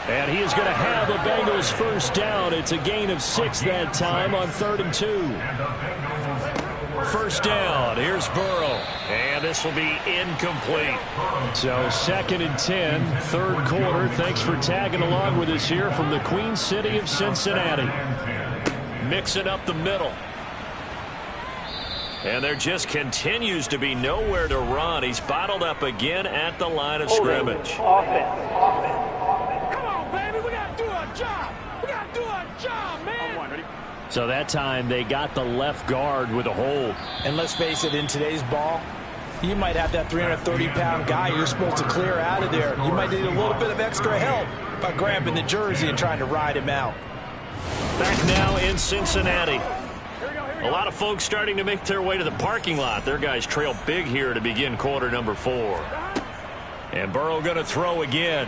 And he is going to have the Bengals first down. It's a gain of 6 that time on 3rd and 2. First down, here's Burrow. And this will be incomplete. So 2nd and 10, 3rd quarter. Thanks for tagging along with us here from the Queen City of Cincinnati. Mixing up the middle. And there just continues to be nowhere to run. He's bottled up again at the line of scrimmage. Offense. Come on, baby. We got to do our job. We got to do our job, man. So that time they got the left guard with a hold. And let's face it, in today's ball, you might have that 330-pound guy you're supposed to clear out of there. You might need a little bit of extra help by grabbing the jersey and trying to ride him out. Back now in Cincinnati. A lot of folks starting to make their way to the parking lot. Their guys trail big here to begin quarter number 4. And Burrow going to throw again.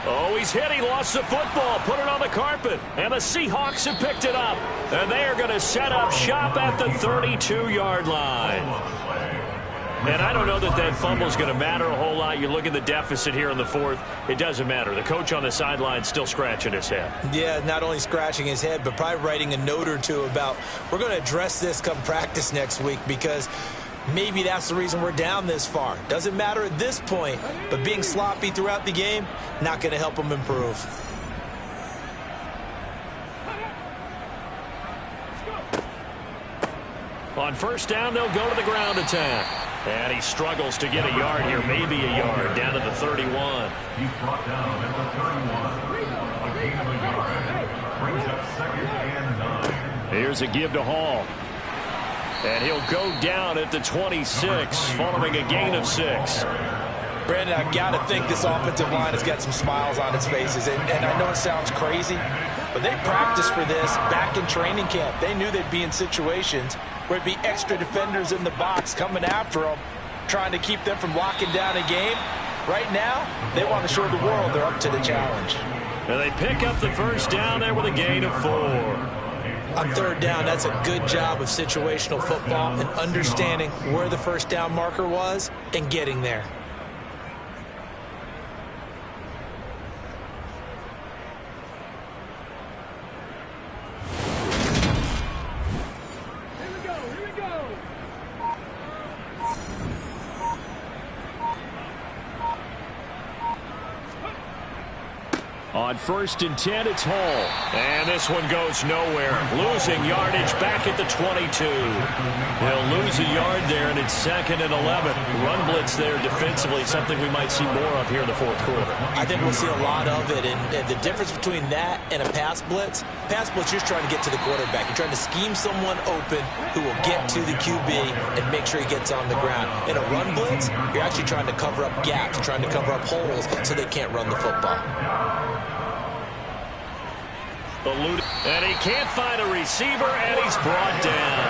Oh, he's hit. He lost the football. Put it on the carpet. And the Seahawks have picked it up. And they are going to set up shop at the 32-yard line. And I don't know that that fumble is going to matter a whole lot. You look at the deficit here in the fourth. It doesn't matter. The coach on the sideline still scratching his head. Yeah, not only scratching his head, but probably writing a note or two about we're going to address this come practice next week because maybe that's the reason we're down this far. Doesn't matter at this point, but being sloppy throughout the game, not going to help them improve. On first down, they'll go to the ground attack. And he struggles to get a yard here, maybe a yard, down to the 31. He's brought down at the 31. A gain of a yard. Brings up 2nd and 9. Here's a give to Hall. And he'll go down at the 26, following a gain of 6. Brandon, I've got to think this offensive line has got some smiles on its faces. And I know it sounds crazy, but they practiced for this back in training camp. They knew they'd be in situations where it'd be extra defenders in the box coming after them, trying to keep them from locking down a game. Right now, they want to show the world they're up to the challenge. And they pick up the first down there with a gain of 4. On third down, that's a good job of situational football and understanding where the first down marker was and getting there. On 1st and 10, it's Hall. And this one goes nowhere. Losing yardage back at the 22. They'll lose a yard there, and it's 2nd and 11. Run blitz there defensively, something we might see more of here in the fourth quarter. I think we'll see a lot of it, and the difference between that and a pass blitz, you're just trying to get to the quarterback. You're trying to scheme someone open who will get to the QB and make sure he gets on the ground. In a run blitz, you're actually trying to cover up gaps, trying to cover up holes so they can't run the football. And he can't find a receiver, and he's brought down.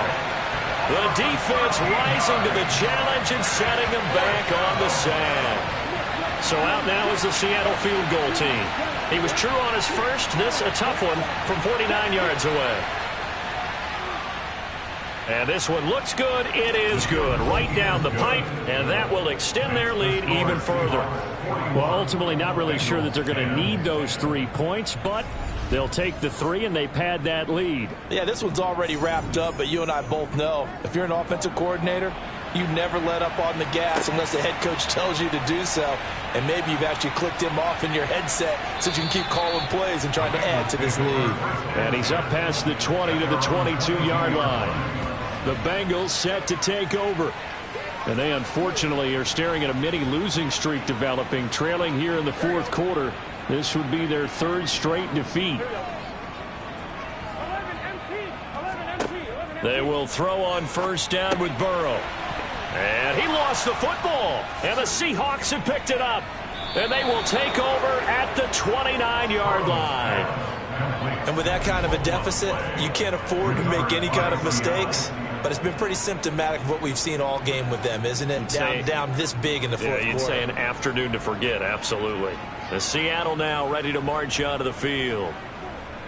The defense rising to the challenge and setting him back on the sack. So out now is the Seattle field goal team. He was true on his first. This a tough one from 49 yards away. And this one looks good. It is good. Right down the pipe, and that will extend their lead even further. Well, ultimately not really sure that they're going to need those 3 points, but they'll take the 3, and they pad that lead. Yeah, this one's already wrapped up, but you and I both know if you're an offensive coordinator, you never let up on the gas unless the head coach tells you to do so. And maybe you've actually clicked him off in your headset so you can keep calling plays and trying to add to this lead. And he's up past the 20 to the 22-yard line. The Bengals set to take over. And they unfortunately are staring at a mini losing streak developing, trailing here in the fourth quarter. This would be their 3rd straight defeat. They will throw on first down with Burrow. And he lost the football. And the Seahawks have picked it up. And they will take over at the 29-yard line. And with that kind of a deficit, you can't afford to make any kind of mistakes. But it's been pretty symptomatic of what we've seen all game with them, isn't it? Down this big in the fourth quarter. You'd say an afternoon to forget, absolutely. The Seattle now ready to march onto the field.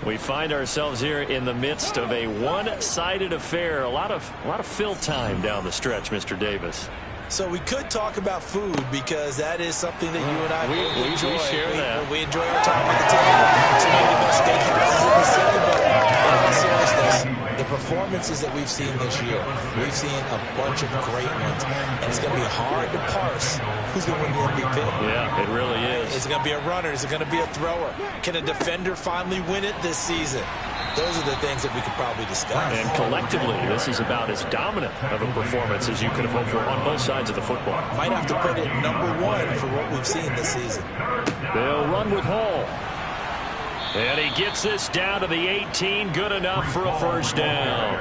We find ourselves here in the midst of a one-sided affair. A lot of fill time down the stretch, Mr. Davis. So we could talk about food because that is something that you and I enjoy. We share that. We enjoy our time at the table. Some of the best steakhouses in the city, but in all seriousness, the performances that we've seen this year, we've seen a bunch of great ones, and it's going to be hard to parse who's going to win the MVP. Yeah, it really is. Is it going to be a runner? Is it going to be a thrower? Can a defender finally win it this season? Those are the things that we could probably discuss. And collectively, this is about as dominant of a performance as you could have hoped for on both sides of the football. Might have to put it #1 for what we've seen this season. They'll run with Hall. And he gets this down to the 18, good enough for a first down.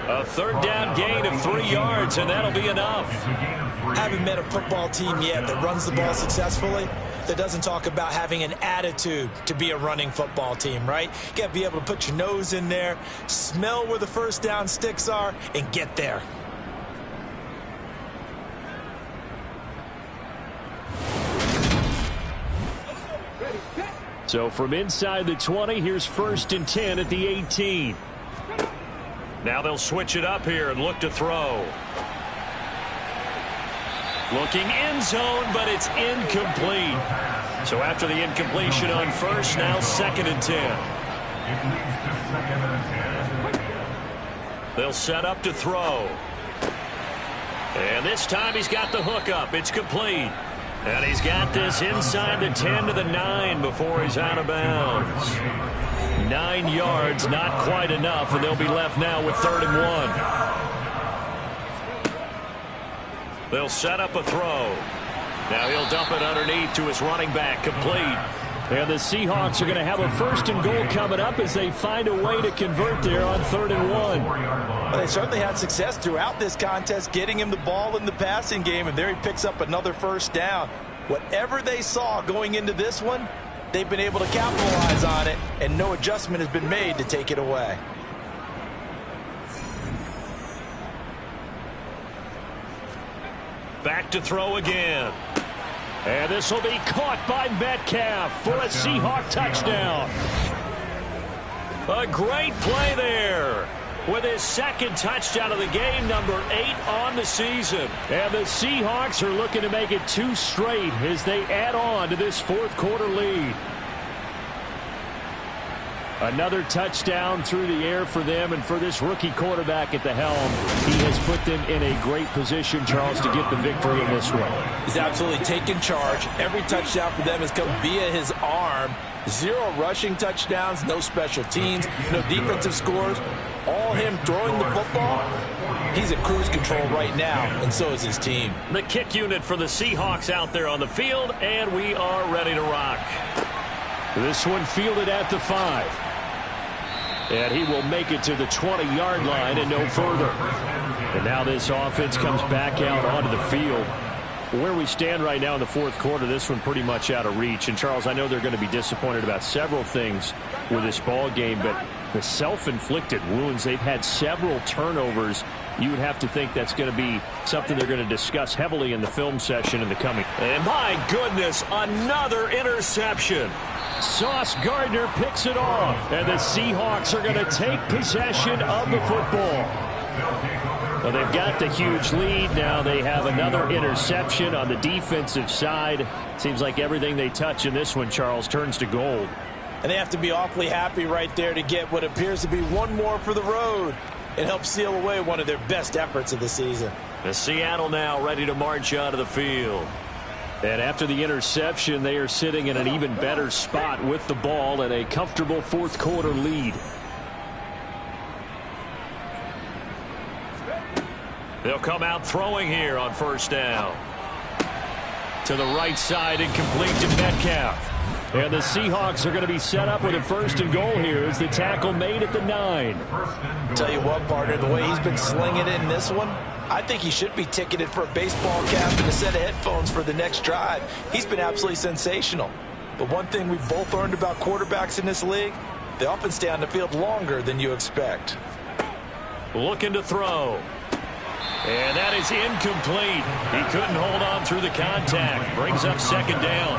A 3rd down gain of 3 yards, and that'll be enough. I haven't met a football team yet that runs the ball successfully that doesn't talk about having an attitude to be a running football team, right? You got to be able to put your nose in there, smell where the first down sticks are, and get there. Ready, So from inside the 20, here's 1st and 10 at the 18. Now they'll switch it up here and look to throw. Looking end zone, but it's incomplete. So after the incompletion on first, now 2nd and 10. It leads to 2nd and 10. They'll set up to throw. And this time he's got the hook up. It's complete. And he's got this inside the 10 to the 9 before he's out of bounds. 9 yards, not quite enough, and they'll be left now with 3rd and 1. They'll set up a throw. Now he'll dump it underneath to his running back, complete. And the Seahawks are going to have a 1st and goal coming up as they find a way to convert there on 3rd and 1. Well, they certainly had success throughout this contest, getting him the ball in the passing game, and there he picks up another 1st down. Whatever they saw going into this one, they've been able to capitalize on it, and no adjustment has been made to take it away. Back to throw again. And this will be caught by Metcalf for a Seahawk touchdown. A great play there with his 2nd touchdown of the game, number 8 on the season. And the Seahawks are looking to make it 2 straight as they add on to this 4th quarter lead. Another touchdown through the air for them, and for this rookie quarterback at the helm, he has put them in a great position, Charles, to get the victory in this one. He's absolutely taken charge. Every touchdown for them has come via his arm. 0 rushing touchdowns, no special teams, no defensive scores. All him throwing the football. He's at cruise control right now, and so is his team. The kick unit for the Seahawks out there on the field, and we are ready to rock. This one fielded at the 5. And he will make it to the 20-yard line and no further. And now this offense comes back out onto the field. Where we stand right now in the 4th quarter, this one pretty much out of reach. And, Charles, I know they're going to be disappointed about several things with this ball game, but the self-inflicted wounds, they've had several turnovers. You would have to think that's going to be something they're going to discuss heavily in the film session in the coming. And, my goodness, another interception. Sauce Gardner picks it off, and the Seahawks are going to take possession of the football. Well, they've got the huge lead. Now they have another interception on the defensive side. Seems like everything they touch in this one, Charles, turns to gold. And they have to be awfully happy right there to get what appears to be one more for the road and help seal away one of their best efforts of the season. The Seattle now ready to march out of the field. And after the interception, they are sitting in an even better spot with the ball and a comfortable 4th quarter lead. They'll come out throwing here on 1st down. To the right side, incomplete to Metcalf. And the Seahawks are going to be set up with a 1st and goal here as the tackle made at the 9. Tell you what, partner, the way he's been slinging it in this one, I think he should be ticketed for a baseball cap and a set of headphones for the next drive. He's been absolutely sensational. But one thing we've both learned about quarterbacks in this league, they often stay on the field longer than you expect. Looking to throw. And that is incomplete. He couldn't hold on through the contact. Brings up 2nd down.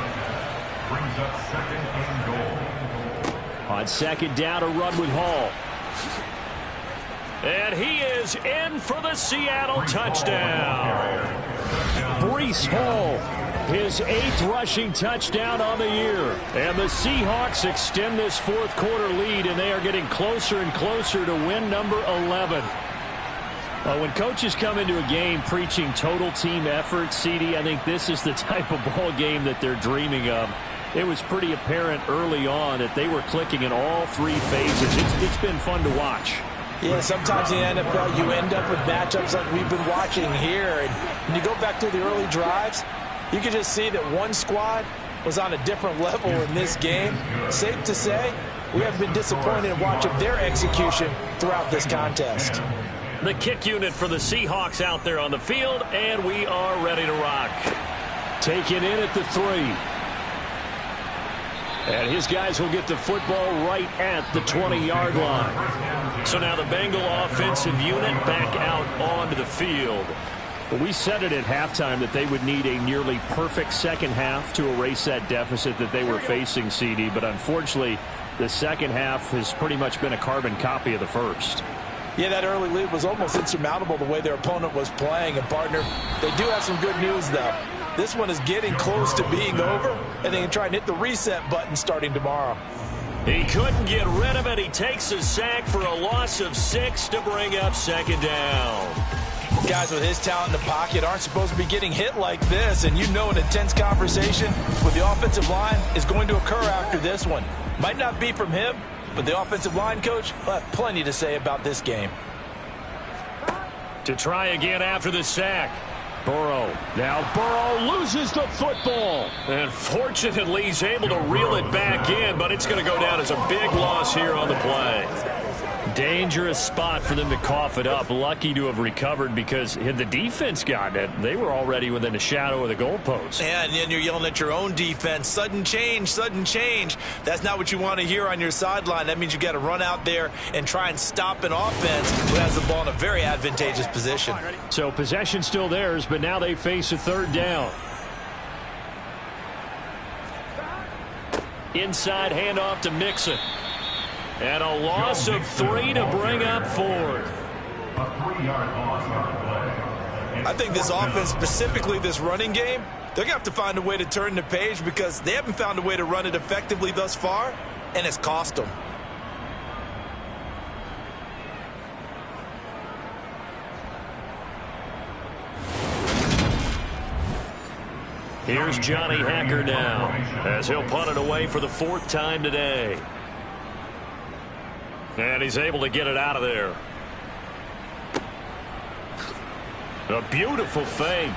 Brings up 2nd and goal. On 2nd down, a run with Hall. And he is in for the Seattle touchdown. Breece Hall, his 8th rushing touchdown on the year. And the Seahawks extend this 4th quarter lead, and they are getting closer and closer to win number 11. Well, when coaches come into a game preaching total team effort, CD, I think this is the type of ball game that they're dreaming of. It was pretty apparent early on that they were clicking in all 3 phases. It's been fun to watch. Yeah, sometimes in the NFL you end up with matchups like we've been watching here. And when you go back through the early drives, you can just see that one squad was on a different level in this game. Safe to say, we have been disappointed in watching their execution throughout this contest. The kick unit for the Seahawks out there on the field, and we are ready to rock. Taken in at the 3. And his guys will get the football right at the 20-yard line. So now the Bengal offensive unit back out onto the field. Well, we said it at halftime that they would need a nearly perfect second half to erase that deficit that they were facing, CD. But unfortunately, the second half has pretty much been a carbon copy of the first. Yeah, that early lead was almost insurmountable the way their opponent was playing. And, partner, they do have some good news, though. This one is getting close to being over, and they can try and hit the reset button starting tomorrow. He couldn't get rid of it. He takes a sack for a loss of 6 to bring up second down. Guys with his talent in the pocket aren't supposed to be getting hit like this, and you know an intense conversation with the offensive line is going to occur after this one. Might not be from him, but the offensive line coach will have plenty to say about this game. To try again after the sack. Burrow. Now Burrow loses the football. And fortunately, he's able to reel it back in, but it's going to go down as a big loss here on the play. Dangerous spot for them to cough it up. Lucky to have recovered because had the defense gotten it, they were already within a shadow of the goalpost. Yeah, and then you're yelling at your own defense. Sudden change, sudden change. That's not what you want to hear on your sideline. That means you got to run out there and try and stop an offense who has the ball in a very advantageous position. So possession still theirs, but now they face a third down. Inside handoff to Mixon. And a loss of 3 to bring up fourth. A 3-yard loss on the play. I think this offense, specifically this running game, they're going to have to find a way to turn the page because they haven't found a way to run it effectively thus far, and it's cost them. Here's Johnny Hacker now as he'll punt it away for the 4th time today. And he's able to get it out of there. A beautiful fake.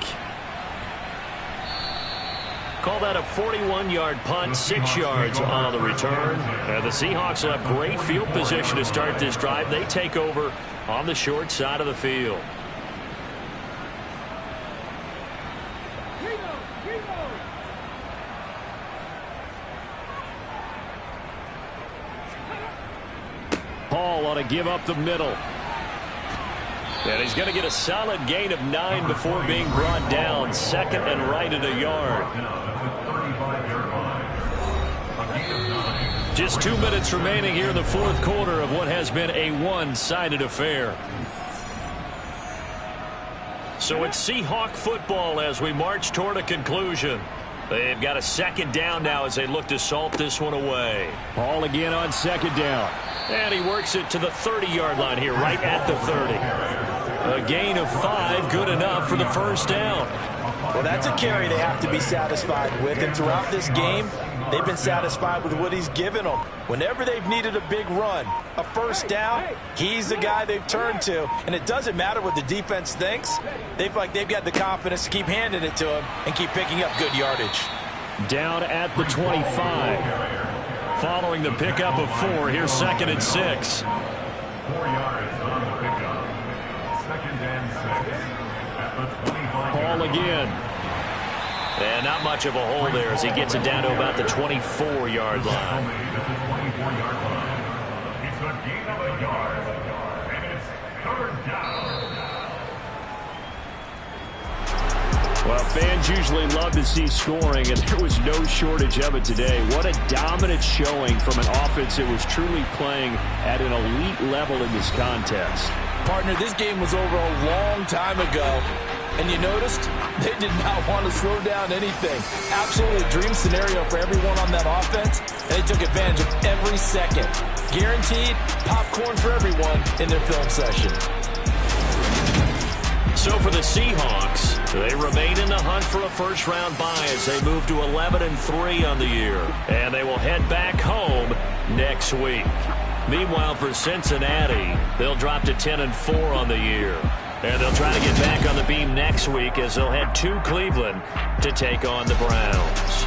Call that a 41-yard punt, 6 yards on the return. And the Seahawks will have great field position to start this drive. They take over on the short side of the field. Paul ought to give up the middle. And he's going to get a solid gain of 9 before being brought down. 2nd and right at a yard. Just 2 minutes remaining here in the 4th quarter of what has been a one-sided affair. So it's Seahawk football as we march toward a conclusion. They've got a 2nd down now as they look to salt this one away. Paul again on 2nd down. And he works it to the 30-yard line here, right at the 30. A gain of 5, good enough for the 1st down. Well, that's a carry they have to be satisfied with. And throughout this game, they've been satisfied with what he's given them. Whenever they've needed a big run, a 1st down, he's the guy they've turned to. And it doesn't matter what the defense thinks. They've got the confidence to keep handing it to him and keep picking up good yardage. Down at the 25. Following the pickup of 4, here's 2nd and 6. 4 yards on the pickup. 2nd and 6 at the 25. Paul again. And not much of a hole there as he gets it down to about the 24-yard line. It's a gain of a yard. And it's 3rd down. Well, fans usually love to see scoring, and there was no shortage of it today. What a dominant showing from an offense that was truly playing at an elite level in this contest. Partner, this game was over a long time ago, and you noticed they did not want to slow down anything. Absolutely a dream scenario for everyone on that offense, and they took advantage of every second. Guaranteed popcorn for everyone in their film session. So for the Seahawks, they remain in the hunt for a first-round bye as they move to 11-3 on the year. And they will head back home next week. Meanwhile, for Cincinnati, they'll drop to 10-4 on the year. And they'll try to get back on the beam next week as they'll head to Cleveland to take on the Browns.